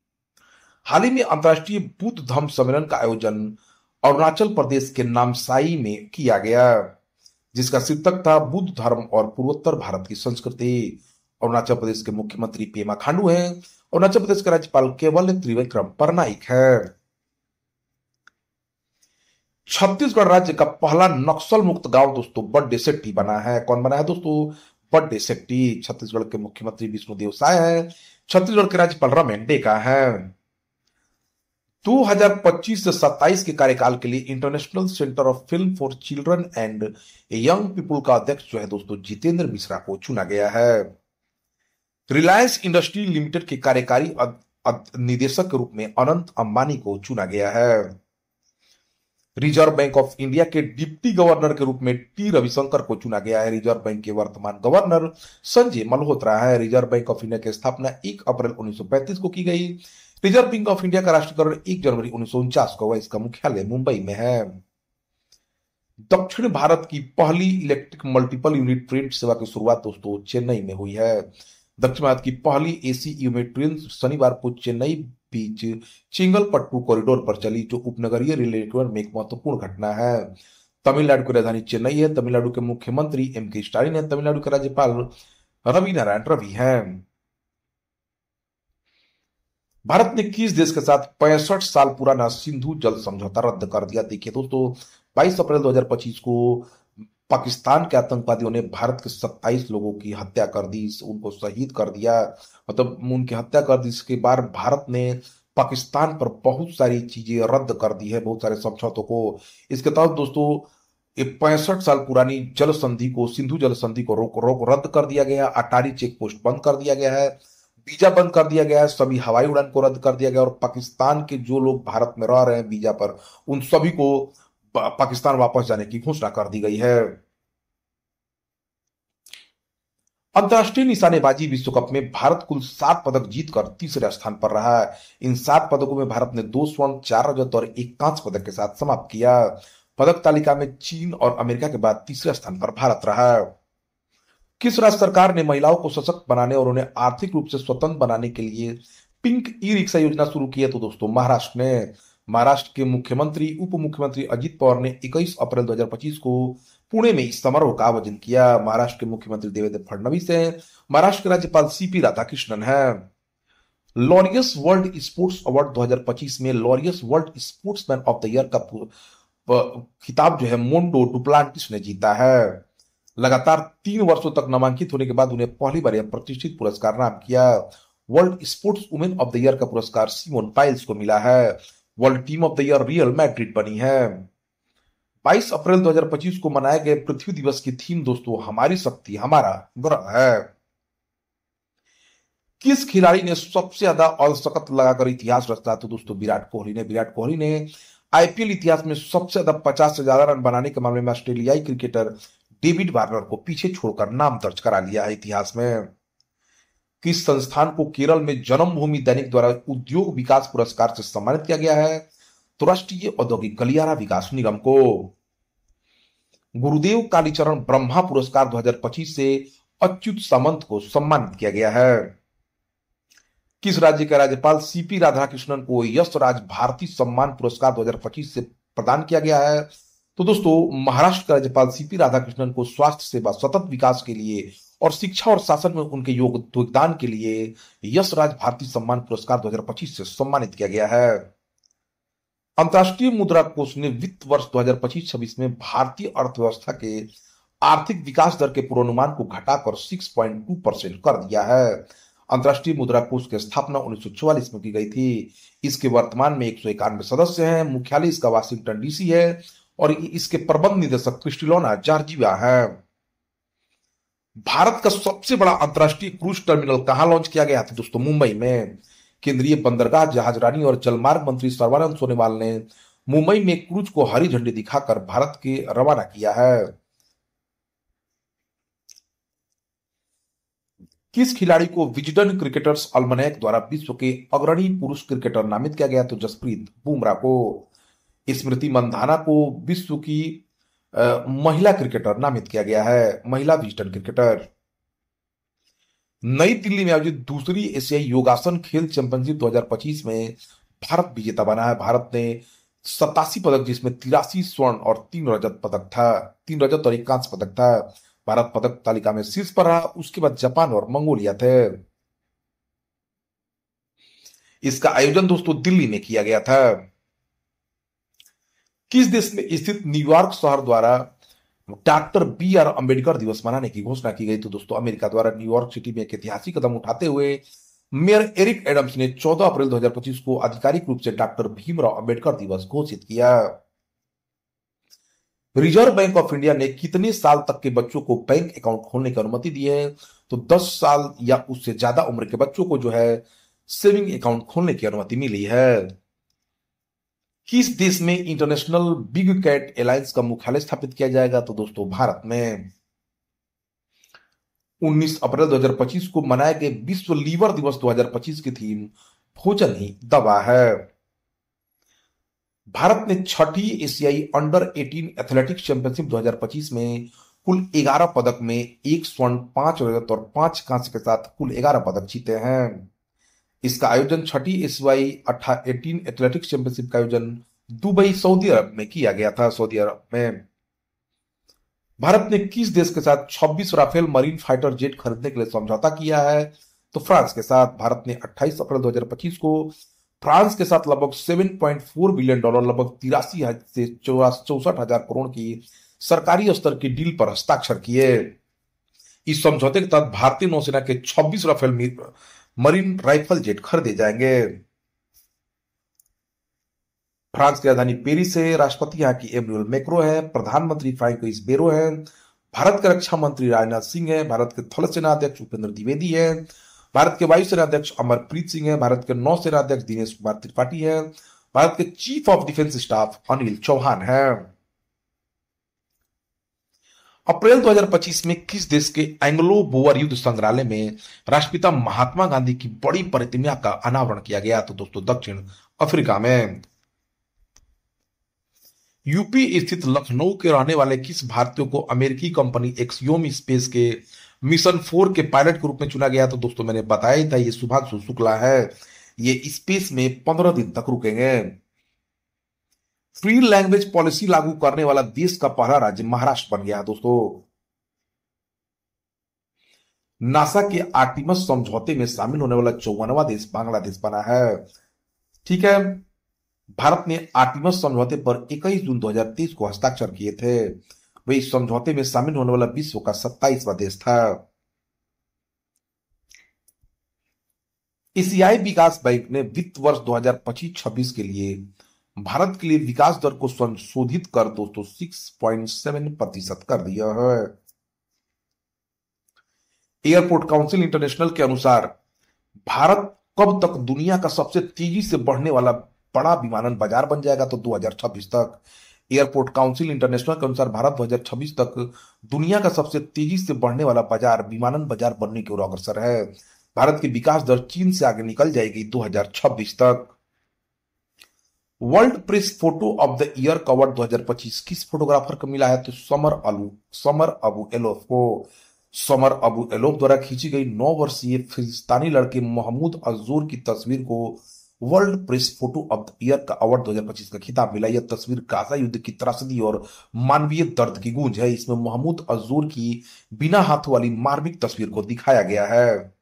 हाल ही में अंतर्राष्ट्रीय बुद्ध धम्म सम्मेलन का आयोजन अरुणाचल प्रदेश के नामसाई में किया गया, जिसका शीर्षक था बुद्ध धर्म और पूर्वोत्तर भारत की संस्कृति। अरुणाचल प्रदेश के मुख्यमंत्री पेमा खांडू हैं। अरुणाचल प्रदेश के राज्यपाल केवल त्रिविक्रम परनाइक है। छत्तीसगढ़ राज्य का पहला नक्सल मुक्त गांव दोस्तों बड्डे सेट्टी बना है। कौन बना है दोस्तों? बड्डे सेट्टी। छत्तीसगढ़ के मुख्यमंत्री विष्णुदेव साय हैं। छत्तीसगढ़ के राज्यपाल रमेन डेका हैं। 2025 से 27 के कार्यकाल के लिए international centre of film for children and young people का अध्यक्ष जो है दोस्तों जितेंद्र मिश्रा को चुना गया है। रिलायंस इंडस्ट्री लिमिटेड के कार्यकारी निदेशक के रूप में अनंत अंबानी को चुना गया है। रिजर्व बैंक ऑफ इंडिया के डिप्टी गवर्नर के रूप में टी रविशंकर को चुना गया है। रिजर्व बैंक के वर्तमान गवर्नर संजय मल्होत्रा है। रिजर्व बैंक ऑफ इंडिया की स्थापना 1 अप्रैल 1935 को की गई। रिजर्व बैंक ऑफ इंडिया का राष्ट्रीयकरण 1 जनवरी 1949 को हुआ। इसका मुख्यालय मुंबई में है। दक्षिण भारत की पहली इलेक्ट्रिक मल्टीपल यूनिट ट्रेन सेवा की शुरुआत दोस्तों चेन्नई में हुई है। दक्षिण भारत की पहली एसी यूनिट ट्रेन शनिवार को चेन्नई बीच चिंगलपट्टू कॉरिडोर पर चली, जो उपनगरीय रेल नेटवर्क में एक महत्वपूर्ण घटना है। तमिलनाडु की राजधानी चेन्नई है। तमिलनाडु के मुख्यमंत्री एम.के. स्टालिन है। तमिलनाडु के राज्यपाल रवि नारायण रवि हैं। भारत ने किस देश के साथ 65 साल पुराना सिंधु जल समझौता रद्द कर दिया? देखिए दोस्तों, 22 अप्रैल 2025 को पाकिस्तान के आतंकवादियों ने भारत के 27 लोगों की हत्या कर दी, उनको शहीद कर दिया, मतलब उनकी हत्या कर दी। इसके बाद भारत ने पाकिस्तान पर बहुत सारी चीजें रद्द कर दी है, बहुत सारे समझौतों को। इसके तहत दोस्तों 65 साल पुरानी जल संधि को, सिंधु जल संधि को रोक रद्द कर दिया गया। अटारी चेक पोस्ट बंद कर दिया गया है। वीजा बंद कर दिया गया है। सभी हवाई उड़ान को रद्द कर दिया गया, और पाकिस्तान के जो लोग भारत में रह रहे हैं वीजा पर, उन सभी को पाकिस्तान वापस जाने की घोषणा कर दी गई है। अंतर्राष्ट्रीय निशानेबाजी विश्व कप में भारत कुल 7 पदक जीतकर तीसरे स्थान पर रहा है। इन 7 पदकों में भारत ने 2 स्वर्ण, 4 रजत और 1 कांस्य पदक के साथ समाप्त किया। पदक तालिका में चीन और अमेरिका के बाद तीसरे स्थान पर भारत रहा। किस राज्य सरकार ने महिलाओं को सशक्त बनाने और उन्हें आर्थिक रूप से स्वतंत्र बनाने के लिए पिंक ई रिक्शा योजना शुरू की है? तो दोस्तों महाराष्ट्र ने। महाराष्ट्र के मुख्यमंत्री उप मुख्यमंत्री अजित पवार ने 21 अप्रैल 2025 को पुणे में इस समारोह का आयोजन किया। महाराष्ट्र के मुख्यमंत्री देवेंद्र फडणवीस हैं। महाराष्ट्र के राज्यपाल सीपी राधाकृष्णन हैं। लॉरियस वर्ल्ड स्पोर्ट्स अवार्ड 2025 में Laureus world sportsman of the year का खिताब जो है मोंडो डुप्लांटिस ने जीता है। लगातार 3 वर्षों तक नामांकित होने के बाद उन्हें पहली बार यह प्रतिष्ठित पुरस्कार नाम किया। World sports women of the year का पुरस्कार सिमोन बाइल्स को मिला है। World team of the year real Madrid बनी है। 22 अप्रैल 2025 को मनाए गए पृथ्वी दिवस की थीम दोस्तों हमारी शक्ति हमारा ग्रह है। किस खिलाड़ी ने सबसे ज्यादा अर्धशतक लगाकर इतिहास रचा? तो दोस्तों विराट कोहली ने। विराट कोहली ने आईपीएल इतिहास में सबसे ज्यादा 50 से ज्यादा रन बनाने के मामले में ऑस्ट्रेलियाई क्रिकेटर डेविड वार्नर को पीछे छोड़कर नाम दर्ज करा लिया है इतिहास में। किस संस्थान को केरल में जन्मभूमि दैनिक द्वारा उद्योग विकास पुरस्कार से सम्मानित किया गया है? तो राष्ट्रीय औद्योगिक गलियारा विकास निगम को। गुरुदेव कालीचरण ब्रह्मा पुरस्कार 2025 से अच्युत सामंत को सम्मानित किया गया है। किस राज्य के राज्यपाल सीपी राधाकृष्णन को यश राज भारती सम्मान पुरस्कार 2025 से प्रदान किया गया है? तो दोस्तों महाराष्ट्र के राज्यपाल सीपी राधाकृष्णन को स्वास्थ्य सेवा, सतत विकास के लिए और शिक्षा और शासन में उनके योगदान के लिए यश राज भारती सम्मान पुरस्कार 2025 से सम्मानित किया गया है। अंतर्राष्ट्रीय मुद्रा कोष ने वित्त वर्ष 2025-26 में भारतीय अर्थव्यवस्था के आर्थिक विकास दर के पूर्वानुमान को घटाकर 6.2% कर दिया है। अंतर्राष्ट्रीय मुद्रा कोष की स्थापना 1944 में की गई थी। इसके वर्तमान में 191 सदस्य हैं। मुख्यालय इसका वाशिंगटन डीसी है और इसके प्रबंध निदेशक क्रिस्टिलोना जॉर्जिवा है। भारत का सबसे बड़ा अंतर्राष्ट्रीय क्रूज टर्मिनल कहां लॉन्च किया गया था दोस्तों? मुंबई में। केंद्रीय बंदरगाह, जहाजरानी और जलमार्ग मंत्री सर्बानंद सोनोवाल ने मुंबई में क्रूज को हरी झंडी दिखाकर भारत के रवाना किया है। किस खिलाड़ी को विजडन क्रिकेटर्स अल्मनैक द्वारा विश्व के अग्रणी पुरुष क्रिकेटर नामित किया गया? तो जसप्रीत बुमराह को। स्मृति मंधाना को विश्व की महिला क्रिकेटर नामित किया गया है, महिला विजडन क्रिकेटर। नई दिल्ली में आयोजित दूसरी एशियाई योगासन खेल चैंपियनशिप 2025 में भारत विजेता बना है। भारत ने 87 पदक, जिसमें 83 स्वर्ण और 3 रजत पदक था, 3 रजत और 1 कांस्य पदक था। भारत पदक तालिका में शीर्ष पर रहा। उसके बाद जापान और मंगोलिया थे। इसका आयोजन दोस्तों दिल्ली में किया गया था। किस देश में स्थित न्यूयॉर्क शहर द्वारा डॉक्टर बी आर अंबेडकर दिवस मनाने की घोषणा की गई? तो दोस्तों अमेरिका द्वारा न्यूयॉर्क सिटी में एक ऐतिहासिक कदम उठाते हुए मेयर एरिक एडम्स ने 14 अप्रैल 2025 को आधिकारिक रूप से डॉक्टर भीमराव अंबेडकर दिवस घोषित किया। रिजर्व बैंक ऑफ इंडिया ने कितने साल तक के बच्चों को बैंक अकाउंट खोलने की अनुमति दी है? तो 10 साल या उससे ज्यादा उम्र के बच्चों को जो है सेविंग अकाउंट खोलने की अनुमति मिली है। किस देश में इंटरनेशनल बिग कैट एलायंस का मुख्यालय स्थापित किया जाएगा? तो दोस्तों भारत में। 19 अप्रैल 2025 को मनाए गए विश्व लीवर दिवस 2025 की थीम भोजन ही दवा है। भारत ने छठी एशियाई अंडर 18 एथलेटिक्स चैंपियनशिप 2025 में कुल 11 पदक में 1 स्वर्ण, 5 रजत और 5 कांस्य के साथ कुल 11 पदक जीते हैं। इसका आयोजन छठी एशियाई 18 एथलेटिक्स चैंपियनशिप का आयोजन दुबई, सऊदी अरब में किया गया था। सऊदी अरब में भारत ने किस देश के साथ 26 राफेल मरीन फाइटर जेट खरीदने के लिए समझौता किया है? तो फ्रांस के साथ। भारत ने 28 अप्रैल 2025 को फ्रांस के साथ लगभग $7.4 बिलियन, लगभग 83 से 64,000 करोड़ की सरकारी स्तर की डील पर हस्ताक्षर किए। इस समझौते के तहत भारतीय नौसेना के 26 राफेल मरीन राइफल जेट खरीदे जाएंगे। फ्रांस की राजधानी पेरिस है। राष्ट्रपति यहाँ की एमैनुअल मैक्रो है। प्रधानमंत्री फ्रांकोइस बेरो है। भारत के रक्षा मंत्री राजनाथ सिंह है। भारत के थल सेना अध्यक्ष उपेंद्र द्विवेदी है। भारत के वायुसेना अध्यक्ष अमरप्रीत सिंह है। भारत के नौसेना अध्यक्ष दिनेश कुमार त्रिपाठी है। भारत के chief of defence staff Anil Chauhan है। अप्रैल 2025 में किस देश के एंग्लो बोअर युद्ध संग्रहालय में राष्ट्रपिता महात्मा गांधी की बड़ी प्रतिमा का अनावरण किया गया? तो दोस्तों दक्षिण अफ्रीका में। यूपी स्थित लखनऊ के रहने वाले किस भारतीय को अमेरिकी कंपनी एक्सियोम स्पेस के मिशन 4 के पायलट के रूप में चुना गया? तो दोस्तों मैंने बताया ही था, ये सुभांशु शुक्ला है। ये स्पेस में 15 दिन तक रुकेंगे। फ्री लैंग्वेज पॉलिसी लागू करने वाला देश का पहला राज्य महाराष्ट्र बन गया है दोस्तों। नासा के आर्टिमस समझौते में शामिल होने वाला 54वां देश बांग्लादेश बना है। ठीक है। भारत ने आर्टिमस समझौते पर 21 जून 2023 को हस्ताक्षर किए थे। वह इस समझौते में शामिल होने वाला विश्व का 27वां देश था। एशियाई विकास बैंक ने वित्त वर्ष 2025-26 के लिए भारत के लिए विकास दर को संशोधित कर दोस्तों 6.7% कर दिया है। एयरपोर्ट काउंसिल इंटरनेशनल के अनुसार भारत कब तक दुनिया का सबसे तेजी से बढ़ने वाला बड़ा विमानन बाजार बन जाएगा? तो 2026 तक। एयरपोर्ट काउंसिल इंटरनेशनल के अनुसार भारत 2026 तक दुनिया का सबसे तेजी से बढ़ने वाला बाजार, विमानन बाजार बनने की ओर अग्रसर है। भारत की विकास दर चीन से आगे निकल जाएगी 2026 तक। World press photo of the year award 2025 किस फोटोग्राफर को मिला है? तो समर अबू एलोफ को। समर अबू एलोफ द्वारा खींची गई 9 वर्षीय फिलिस्तीनी लड़के मोहम्मद अजूर की तस्वीर को world press photo of the year का अवार्ड 2025 का खिताब मिला। यह तस्वीर गाजा युद्ध की त्रासदी और मानवीय दर्द की गूंज है। इसमें मोहम्मद अजूर की बिना हाथों वाली मार्मिक तस्वीर को दिखाया गया है।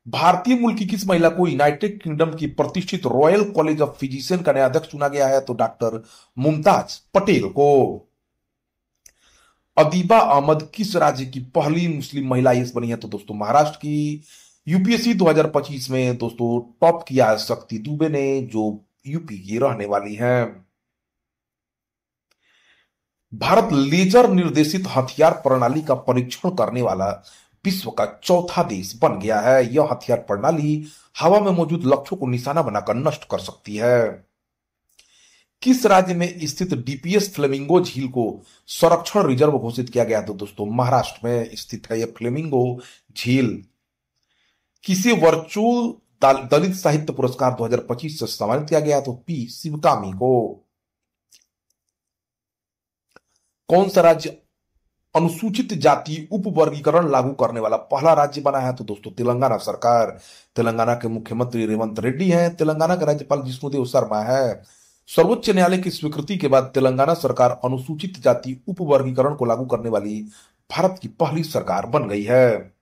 भारतीय मूल की किस महिला को यूनाइटेड किंगडम की प्रतिष्ठित रॉयल कॉलेज ऑफ फिजिशियन का नया अध्यक्ष चुना गया है? तो डॉक्टर मुमताज पटेल को। अदीबा अहमद किस राज्य की पहली मुस्लिम महिला आईएएस बनी है? तो दोस्तों महाराष्ट्र की। यूपीएससी 2025 में दोस्तों टॉप किया है शक्ति दुबे ने, जो यूपी की रहने वाली हैं। भारत लेजर निर्देशित हथियार प्रणाली का परीक्षण करने वाला विश्व का चौथा देश बन गया है। यह हथियार प्रणाली हवा में मौजूद लक्ष्यों को निशाना बनाकर नष्ट कर सकती है। किस राज्य में स्थित डीपीएस फ्लेमिंगो झील को संरक्षण रिजर्व घोषित किया गया? तो दोस्तों महाराष्ट्र में स्थित है यह फ्लेमिंगो झील। किसे वर्चुअल दलित साहित्य पुरस्कार 2025 से सम्मानित किया गया? तो पी शिवकामी को। कौन सा राज्य अनुसूचित जाति उप वर्गीकरण लागू करने वाला पहला राज्य बना है? तो दोस्तों तेलंगाना सरकार। तेलंगाना के मुख्यमंत्री रेवंत रेड्डी हैं। तेलंगाना के राज्यपाल जिष्णुदेव शर्मा है। सर्वोच्च न्यायालय की स्वीकृति के बाद तेलंगाना सरकार अनुसूचित जाति उप वर्गीकरण को लागू करने वाली भारत की पहली सरकार बन गई है।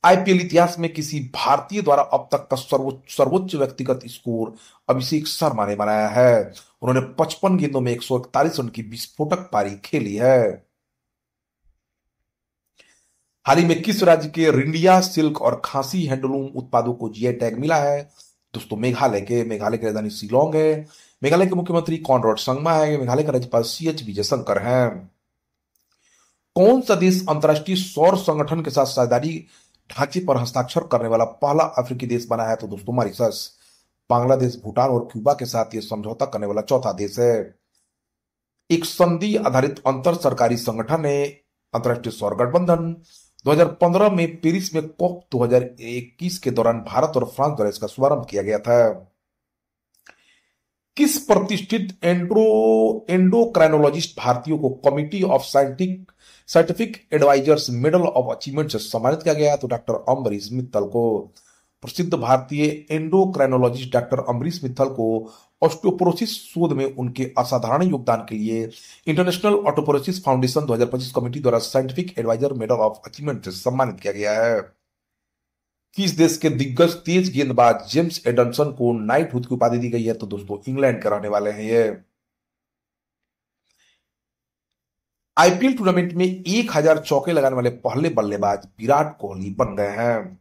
आईपीएल इतिहास में किसी भारतीय द्वारा अब तक का सर्वोच्च व्यक्तिगत स्कोर अभिषेक शर्मा ने बनाया है। उन्होंने 55 गेंदों में 141 रन की विस्फोटक पारी खेली है। हाल ही में किस राज्य के रिंडिया सिल्क और खासी हैंडलूम उत्पादों को जीआई टैग मिला है? दोस्तों मेघालय के। मेघालय की राजधानी शिलोंग है। मेघालय के मुख्यमंत्री कॉनराड संगमा है। मेघालय का राज्यपाल सीएच विजयशंकर हैं। कौन सा देश अंतर्राष्ट्रीय सौर संगठन के साथ साझेदारी ढांचे पर हस्ताक्षर करने वाला पहला अफ्रीकी देश बना है? तो दोस्तों मॉरिशस। बांग्लादेश, भूटान और क्यूबा के साथ यह समझौता करने वाला चौथा देश है। एक संधि आधारित अंतर सरकारी संगठन है अंतर्राष्ट्रीय सौर गठबंधन। 2015 में पेरिस में कॉप 2021 के दौरान भारत और फ्रांस द्वारा इसका शुभारंभ किया गया था। किस प्रतिष्ठित एंडोक्राइनोलॉजिस्ट भारतीयों को committee of scientific advisers medal of achievement से सम्मानित किया गया? तो डॉक्टर अम्बरीश मित्तल को। प्रसिद्ध भारतीय एंडोक्राइनोलॉजिस्ट डॉक्टर अम्बरीश मित्तल को ऑस्टियोपोरोसिस शोध में उनके असाधारण योगदान के लिए इंटरनेशनल ऑस्टियोपोरोसिस फाउंडेशन 2025 कमेटी द्वारा scientific adviser medal of achievement से सम्मानित किया गया है। किस देश के दिग्गज तेज गेंदबाज जेम्स एडमसन को नाइटहुड की उपाधि दी गई है? तो दोस्तों इंग्लैंड के रहने वाले हैं ये। आईपीएल टूर्नामेंट में 1000 चौके लगाने वाले पहले बल्लेबाज विराट कोहली बन गए हैं।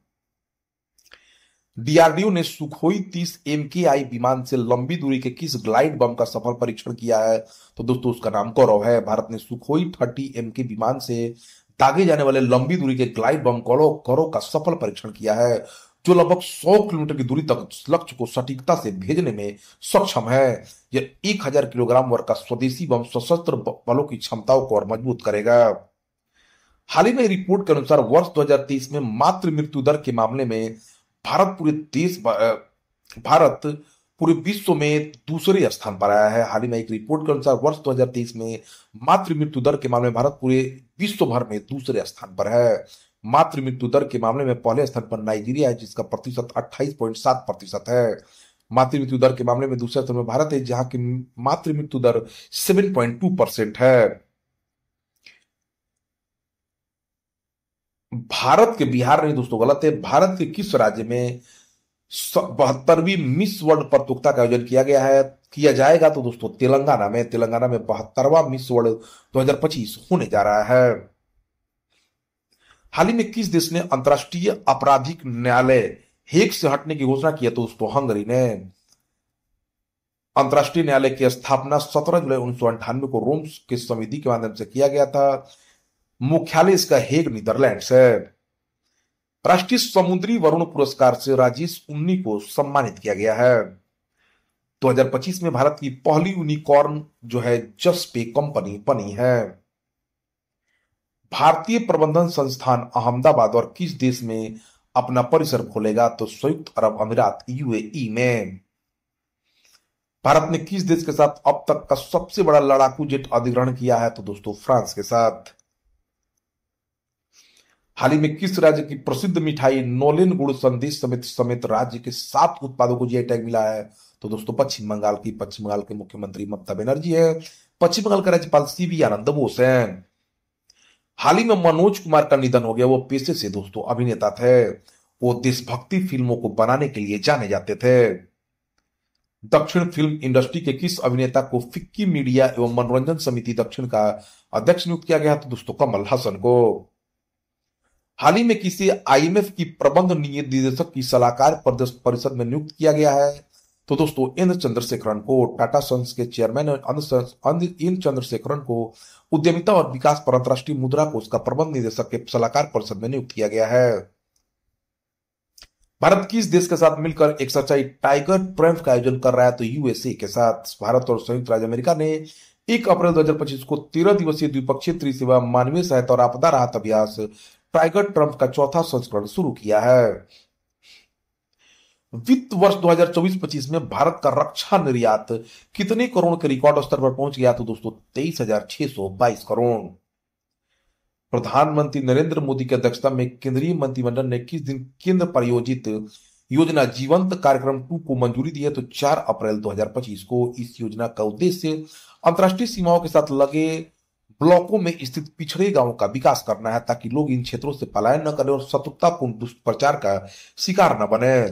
डीआरडीओ ने सुखोई 30 एमकेआई विमान से लंबी दूरी के किस ग्लाइड बम का सफल परीक्षण किया है? तो दोस्तों उसका नाम गौरव है। भारत ने सुखोई 30 एमके विमान से दागे जाने वाले लंबी दूरी के ग्लाइड बम गौरव का सफल परीक्षण किया है, जो लगभग 100 किलोमीटर की दूरी तक लक्ष्य को सटीकता से भेजने में सक्षम है। यह 1000 किलोग्राम वर्ग का स्वदेशी बम सशस्त्र बलों की क्षमताओं को और मजबूत करेगा। हाल ही में रिपोर्ट के अनुसार वर्ष 2023 में मातृ मृत्यु दर के मामले में भारत पूरे विश्व में दूसरे स्थान पर आया है। हाल ही में एक रिपोर्ट के अनुसार वर्ष 2023 में मातृ मृत्यु दर के मामले में भारत पूरे विश्व भर में दूसरे स्थान पर है। मातृ मृत्यु दर के मामले में पहले स्थान पर नाइजीरिया है, जिसका प्रतिशत 28.7% है। मातृ मृत्यु दर के मामले में दूसरे स्थान पर भारत है, जहां की मातृ मृत्यु दर 7.2% है। भारत के बिहार नहीं दोस्तों, गलत है। भारत के किस राज्य में 72वीं मिस वर्ल्ड प्रतियोगिता का आयोजन किया जाएगा? तो दोस्तों तेलंगाना में। तेलंगाना में 72वां मिस वर्ल्ड 2025 होने जा रहा है। हाल ही में किस देश ने अंतर्राष्ट्रीय आपराधिक न्यायालय हेग से हटने की घोषणा की है? तो दोस्तों हंगरी ने। अंतर्राष्ट्रीय न्यायालय की स्थापना 17 जुलाई 1998 को रोम के संविधि के माध्यम से किया गया था। मुख्यालय इसका हेग नीदरलैंड्स है। राष्ट्रीय समुद्री वरुण पुरस्कार से राजेश उन्नी को सम्मानित किया गया है। 2025 में भारत की पहली यूनिकॉर्न जो है जसपे कंपनी बनी है। भारतीय प्रबंधन संस्थान अहमदाबाद और किस देश में अपना परिसर खोलेगा? तो संयुक्त अरब अमीरात यूएई में। भारत ने किस देश के साथ अब तक का सबसे बड़ा लड़ाकू जेट अधिग्रहण किया है? तो दोस्तों फ्रांस के साथ। हाल ही में किस राज्य की प्रसिद्ध मिठाई नोलेन गुड़ संदेश समेत राज्य के 7 उत्पादों को जीआई टैग मिला है? तो दोस्तों पश्चिम बंगाल के मुख्यमंत्री ममता बनर्जी है। पश्चिम बंगाल के राज्यपाल सीवी आनंद बोस हैं। हाल ही में मनोज कुमार का निधन हो गया। वो पेशे से दोस्तों अभिनेता थे। वो देशभक्ति फिल्मों को बनाने के लिए जाने जाते थे। दक्षिण फिल्म इंडस्ट्री के किस अभिनेता को फिक्की मीडिया एवं मनोरंजन समिति दक्षिण का अध्यक्ष नियुक्त किया गया? तो दोस्तों कमल हसन को। हाल ही में किसी आईएमएफ की प्रबंध निदेशक की सलाहकार परिषद में नियुक्त किया गया है? तो दोस्तों इंद्र चंद्रशेखरन को। टाटा सन्स के चेयरमैन इंद्र चंद्रशेखरन को उद्यमिता और विकास पर अंतर्राष्ट्रीय मुद्रा कोष का प्रबंध निदेशक के सलाहकार परिषद में नियुक्त किया गया है। भारत किस देश के साथ मिलकर एक सच्चाई टाइगर ट्रम्प का आयोजन कर रहा है? तो यूएसए के साथ। भारत और संयुक्त राज्य अमेरिका ने 1 अप्रैल 2025 को 13 दिवसीय द्विपक्षीय त्रिसेवा मानवीय सहायता और आपदा राहत अभ्यास टाइगर ट्रम्प का चौथा संस्करण शुरू किया है। वित्त वर्ष 2024-25 में भारत का रक्षा निर्यात कितने करोड़ के रिकॉर्ड स्तर पर पहुंच गया? तो दोस्तों 23,622 करोड़। प्रधानमंत्री नरेंद्र मोदी की अध्यक्षता में केंद्रीय मंत्रिमंडल ने किस दिन केंद्र प्रायोजित योजना जीवंत कार्यक्रम 2 को मंजूरी दी है? तो 4 अप्रैल 2025 को। इस योजना का उद्देश्य अंतर्राष्ट्रीय सीमाओं के साथ लगे ब्लॉकों में स्थित पिछड़े गांवों का विकास करना है, ताकि लोग इन क्षेत्रों से पलायन न करें और शत्रुतापूर्ण दुष्प्रचार का शिकार न बने।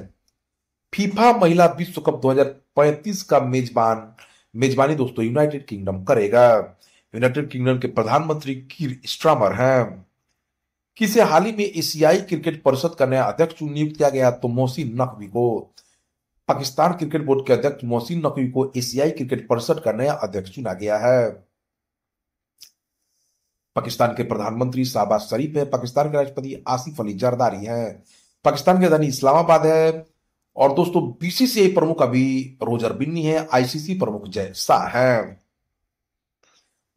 फीफा महिला विश्व कप 2035 का मेजबानी दोस्तों यूनाइटेड किंगडम करेगा। यूनाइटेड किंगडम के प्रधानमंत्री कीर स्टारमर हैं। किसे हाल ही में एशियाई क्रिकेट परिषद का नया अध्यक्ष नियुक्त किया गया? तो मोहसिन नकवी को। पाकिस्तान क्रिकेट बोर्ड के अध्यक्ष मोहसिन नकवी को एशियाई क्रिकेट परिषद का नया अध्यक्ष चुना गया है। पाकिस्तान के प्रधानमंत्री शाहबाज शरीफ है। पाकिस्तान के राष्ट्रपति आसिफ अली जरदारी हैं। पाकिस्तान की राजधानी इस्लामाबाद है। और दोस्तों बीसीसीआई प्रमुख अभी रोजर बिन्नी है। आईसीसी प्रमुख जय शाह है।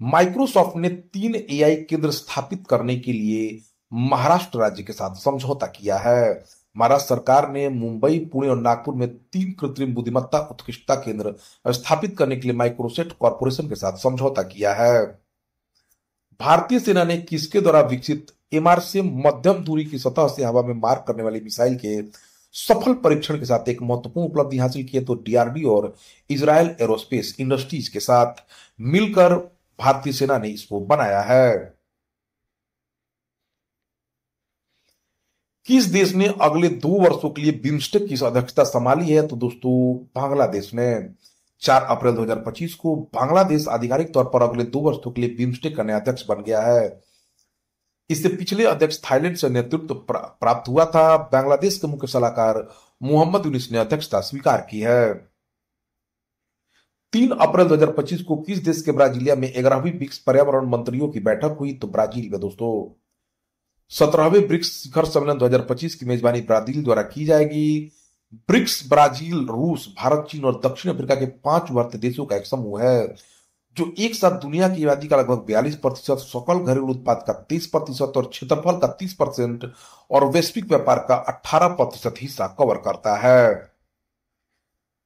माइक्रोसॉफ्ट ने 3 एआई केंद्र स्थापित करने के लिए महाराष्ट्र राज्य के साथ समझौता किया है। महाराष्ट्र सरकार ने मुंबई, पुणे और नागपुर में 3 कृत्रिम बुद्धिमत्ता उत्कृष्टता केंद्र स्थापित करने के लिए माइक्रोसॉफ्ट कॉरपोरेशन के साथ समझौता किया है। भारतीय सेना ने किसके द्वारा विकसित एमआरसीएम मध्यम दूरी की सतह से हवा में मार करने वाली मिसाइल के सफल परीक्षण के साथ एक महत्वपूर्ण उपलब्धि हासिल की है? तो डीआरडीओ और इजरायल एरोस्पेस इंडस्ट्रीज के साथ मिलकर भारतीय सेना ने इसको बनाया है। किस देश ने अगले 2 वर्षों के लिए बिम्स्टेक की अध्यक्षता संभाली है? तो दोस्तों बांग्लादेश ने। 4 अप्रैल 2025 को बांग्लादेश आधिकारिक तौर पर अगले 2 वर्षों के लिए बिम्स्टेक का नया अध्यक्ष बन गया है। इससे पिछले अध्यक्ष थाईलैंड से नेतृत्व प्राप्त हुआ था। बांग्लादेश के मुख्य सलाहकार मोहम्मद यूनिस ने अध्यक्षता स्वीकार की है। 3 अप्रैल 2025 को किस देश के ब्राजीलिया में 11वीं ब्रिक्स पर्यावरण मंत्रियों की बैठक हुई? तो ब्राजील में दोस्तों। 17वें ब्रिक्स शिखर सम्मेलन 2025 की मेजबानी ब्राजील द्वारा की जाएगी। ब्रिक्स ब्राजील, रूस, भारत, चीन और दक्षिण अफ्रीका के 5 उभरते देशों का एक समूह है, जो एक साथ दुनिया की आबादी का लगभग 42%, सकल घरेलू उत्पाद का 30% और क्षेत्रफल का 30% और वैश्विक व्यापार का 18% हिस्सा कवर करता है।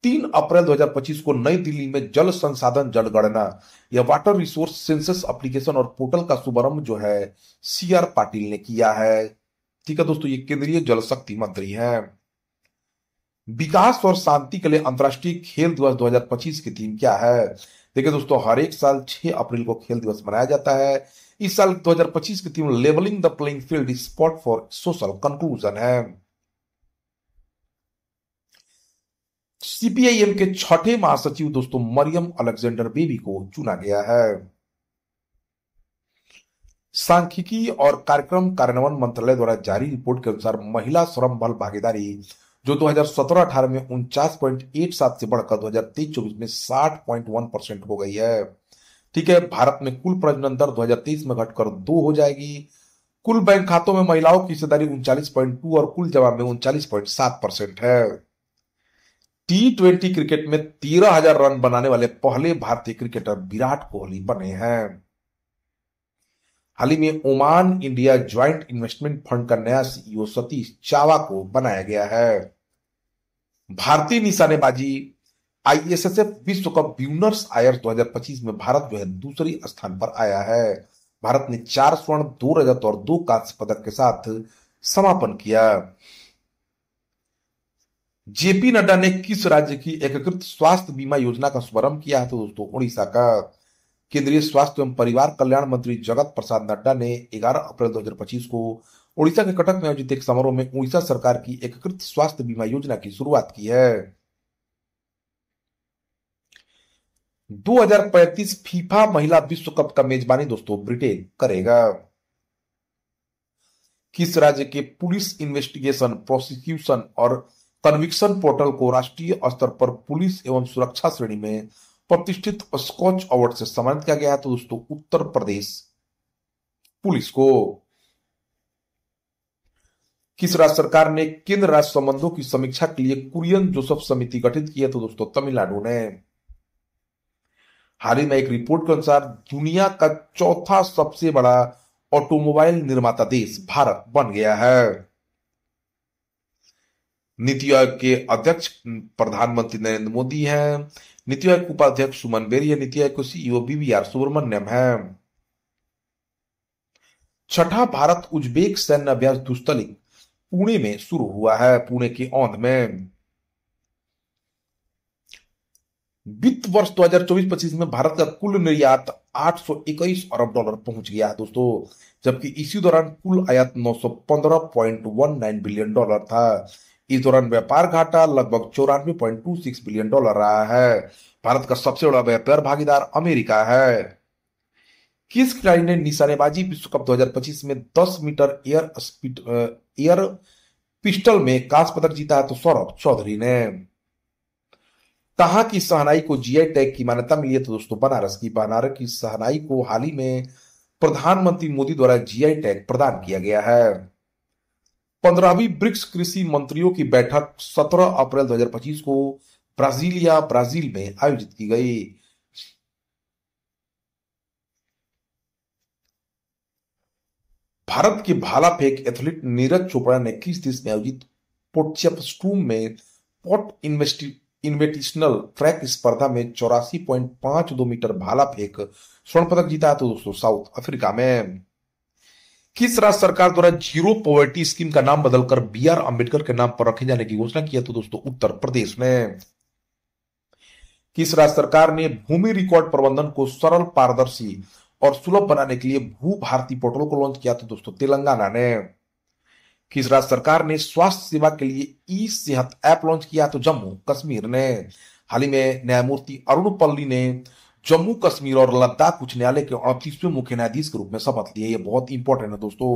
3 अप्रैल 2025 को नई दिल्ली में जल संसाधन जनगणना या वाटर रिसोर्स सेंसस एप्लीकेशन और पोर्टल का शुभारंभ जो है सीआर पाटिल ने किया है। ठीक है दोस्तों, ये केंद्रीय जल शक्ति मंत्री हैं। विकास और शांति के लिए अंतर्राष्ट्रीय खेल दिवस 2025 की थीम क्या है? देखिए दोस्तों, हर एक साल 6 अप्रैल को खेल दिवस मनाया जाता है। इस साल 2025 की theme levelling the playing field sport for social conclusion है। सीपीआईएम के 6ठे महासचिव दोस्तों मरियम अलेक्जेंडर बेबी को चुना गया है। सांख्यिकी और कार्यक्रम कार्यान्वयन मंत्रालय द्वारा जारी रिपोर्ट के अनुसार महिला श्रम बल भागीदारी जो 2017-18 में 49.87 से बढ़कर 2023-24 में 60.1% हो गई है। ठीक है, भारत में कुल प्रजनन दर 2023 में घटकर 2 हो जाएगी। कुल बैंक खातों में महिलाओं की हिस्सेदारी 39.2 और कुल जमा में 39.7% है। T20 क्रिकेट में 13,000 रन बनाने वाले पहले भारतीय क्रिकेटर विराट कोहली बने हैं। हाल ही में Oman India joint investment fund का नया सीईओ सतीश चावा को बनाया गया है। भारतीय निशानेबाजी आईएसएसएफ विश्व कप ब्यूनर्स आयर्स 2025 में भारत जो है दूसरी स्थान पर आया है। भारत ने 4 स्वर्ण, 2 रजत और 2 कांस्य पदक के साथ समापन किया। जेपी नड्डा ने किस राज्य की एकीकृत स्वास्थ्य बीमा योजना का शुभारंभ किया है? तो दोस्तों उड़ीसा का। केंद्रीय स्वास्थ्य एवं परिवार कल्याण मंत्री जगत प्रसाद नड्डा ने 11 अप्रैल 2025 को उड़ीसा के कटक में आयोजित एक समारोह में उड़ीसा सरकार की एकीकृत स्वास्थ्य बीमा योजना की शुरुआत की है। 2035 फीफा महिला विश्व कप का मेजबानी दोस्तों ब्रिटेन करेगा। किस राज्य के पुलिस इन्वेस्टिगेशन, प्रोसिक्यूशन और कन्विक्शन पोर्टल को राष्ट्रीय स्तर पर पुलिस एवं सुरक्षा श्रेणी में प्रतिष्ठित स्कॉच अवार्ड से सम्मानित किया गया है? तो दोस्तों उत्तर प्रदेश पुलिस को। किस राज्य सरकार ने केंद्र राज्य संबंधों की समीक्षा के लिए कुरियन जोसेफ समिति गठित की है? तो दोस्तों तमिलनाडु ने। हाल ही में एक रिपोर्ट के अनुसार दुनिया का चौथा सबसे बड़ा ऑटोमोबाइल निर्माता देश भारत बन गया है। नीति आयोग के अध्यक्ष प्रधानमंत्री नरेंद्र मोदी हैं। नीति आयोग के उपाध्यक्ष सुमन बेरी है। नीति आयोग के सीईओ बीवीआर सुब्रमण्यम है। छठा भारत उज्बेक सैन्य अभ्यास दुस्तलिक पुणे में शुरू हुआ है, पुणे के औंध में। वित्त वर्ष 2024-25 में भारत का कुल निर्यात 821 अरब डॉलर पहुंच गया है दोस्तों, जबकि इसी दौरान कुल आयात 915.19 बिलियन डॉलर था। इस दौरान व्यापार घाटा लगभग 94.26 बिलियन डॉलर रहा है। भारत का सबसे बड़ा व्यापार भागीदार अमेरिका है। किस खिलाड़ी ने निशानेबाजी विश्व कप 2025 में 10 मीटर एयर पिस्टल में कांस्य पदक जीता है? तो सौरभ चौधरी ने। कहां की शहनाई को जीआई टैग की मान्यता मिली है? तो दोस्तों बनारस की। बनारस की शहनाई को हाल ही में प्रधानमंत्री मोदी द्वारा जीआई टैग प्रदान किया गया है। 15वीं ब्रिक्स कृषि मंत्रियों की बैठक 17 अप्रैल 2025 को ब्राजीलिया ब्राजील में आयोजित की गई। भारत के भाला फेंक एथलीट नीरज चोपड़ा ने किस देश में आयोजित पोट्चेफस्ट्रूम में पॉट इन्विटेशनल ट्रैक स्पर्धा में 84.52 मीटर भाला फेंक स्वर्ण पदक जीता है? तो दोस्तों साउथ अफ्रीका में। किस राज्य सरकार द्वारा जीरो पॉवर्टी स्कीम का नाम बदलकर बीआर अंबेडकर के नाम पर रखे जाने की घोषणा की है? तो दोस्तों उत्तर प्रदेश ने। किस राज्य सरकार ने भूमि रिकॉर्ड प्रबंधन को सरल, पारदर्शी और सुलभ बनाने के लिए भू भारती पोर्टल को लॉन्च किया? तो दोस्तों तेलंगाना ने। किस राज्य सरकार ने स्वास्थ्य सेवा के लिए ई सेहत ऐप लॉन्च किया? तो जम्मू कश्मीर ने। हाल ही में न्यायमूर्ति अरुण पल्ली ने जम्मू कश्मीर और लद्दाख उच्च न्यायालय के 38वें मुख्य न्यायाधीश के रूप में शपथ ली है। ये बहुत इंपॉर्टेंट है दोस्तों।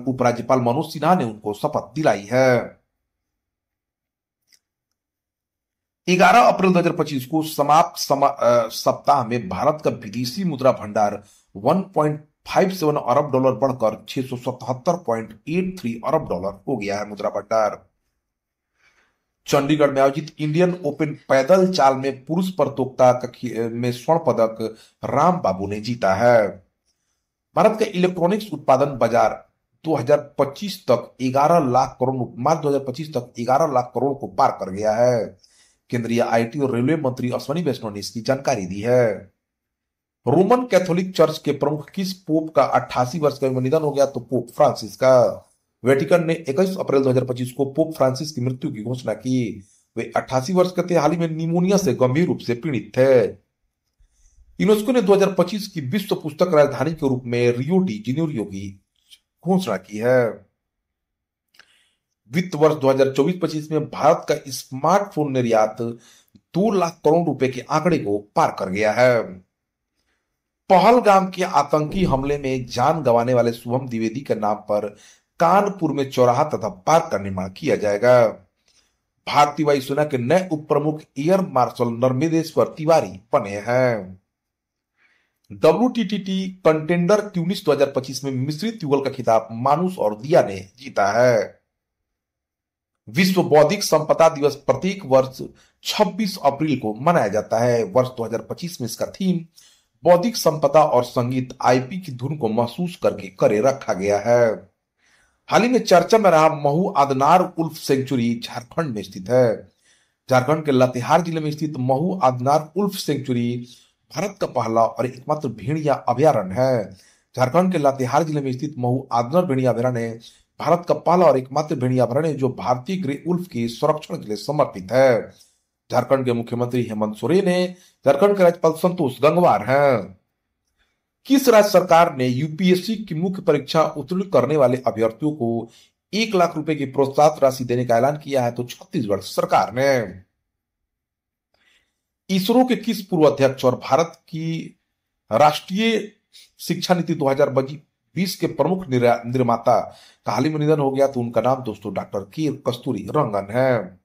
उपराज्यपाल मनोज सिन्हा ने उनको शपथ दिलाई है। 11 अप्रैल 2025 को समाप्त सप्ताह में भारत का विदेशी मुद्रा भंडार 1.57 अरब डॉलर बढ़कर 677.83 अरब डॉलर हो गया है मुद्रा भंडार। चंडीगढ़ में आयोजित इंडियन ओपन पैदल चाल में पुरुष प्रतियोगिता में स्वर्ण पदक राम बाबू ने जीता है। भारत का इलेक्ट्रॉनिक्स उत्पादन बाजार 2025 तक 11 लाख करोड़ मार्च 2025 तक 11 लाख करोड़ को पार कर गया है। केंद्रीय आईटी और रेलवे मंत्री अश्विनी वैष्णव ने इसकी जानकारी दी है। रोमन कैथोलिक चर्च के प्रमुख किस पोप का 88 वर्ष का निधन हो गया? तो पोप फ्रांसिस का। वेटिकन ने 21 अप्रैल 2025 को पोप फ्रांसिस की मृत्यु की घोषणा की। वे 88 वर्ष के थे। हाल ही में निमोनिया से गंभीर रूप से पीड़ित थे। यूनेस्को ने 2025 की विश्व पुस्तक राजधानी के रूप में रियो डी जेनेरियो की घोषणा की है। वित्त वर्ष 2024-25 में भारत का स्मार्टफोन निर्यात 2 लाख करोड़ रुपए के आंकड़े को पार कर गया है। पहलगाम के आतंकी हमले में जान गंवाने वाले शुभम द्विवेदी के नाम पर कानपुर में चौराहा तथा पार्क का निर्माण किया जाएगा। भारतीय वायुसेना के नए उप प्रमुख एयर मार्शल नर्मदेश्वर तिवारी बने हैं। WTTT कंटेंडर ट्यूनिस 2025 में मिश्रित युगल का खिताब मानुष और दिया ने जीता है। विश्व बौद्धिक संपदा दिवस प्रत्येक वर्ष 26 अप्रैल को मनाया जाता है। वर्ष 2025 में इसका थीम बौद्धिक संपदा और संगीत आईपी की धुन को महसूस करके करे रखा गया है। हाल ही में चर्चा में रहा महू आदनार उल्फ सेंचुरी झारखंड में स्थित है। झारखंड के लातेहार जिले में स्थित महू आदनार उल्फ सेंचुरी भारत का पहला और एकमात्र भेड़िया अभयारण्य है। झारखंड के लातेहार जिले में स्थित महू आदनार भेड़िया अभयारण्य भारत का पहला और एकमात्र भेड़िया अभयारण्य जो भारतीय ग्रे उल्फ के संरक्षण के लिए समर्पित है। झारखंड के मुख्यमंत्री हेमंत सोरेन है। झारखंड के राज्यपाल संतोष गंगवार हैं। किस राज्य सरकार ने यूपीएससी की मुख्य परीक्षा उत्तीर्ण करने वाले अभ्यर्थियों को 1 लाख रुपए की प्रोत्साहन राशि देने का ऐलान किया है? तो छत्तीसगढ़ सरकार ने। इसरो के किस पूर्व अध्यक्ष और भारत की राष्ट्रीय शिक्षा नीति 2020 के प्रमुख निर्माता का हाल ही में निधन हो गया? तो उनका नाम दोस्तों डॉक्टर के कस्तूरी रंगन है।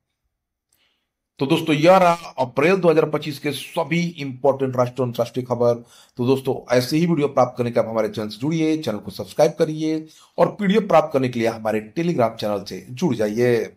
तो दोस्तों यह रहा अप्रैल 2025 के सभी इंपॉर्टेंट राष्ट्रीय अंतर्राष्ट्रीय खबर। तो दोस्तों ऐसे ही वीडियो प्राप्त करने के आप हमारे चैनल से जुड़िए, चैनल को सब्सक्राइब करिए और पीडीएफ प्राप्त करने के लिए हमारे टेलीग्राम चैनल से जुड़ जाइए।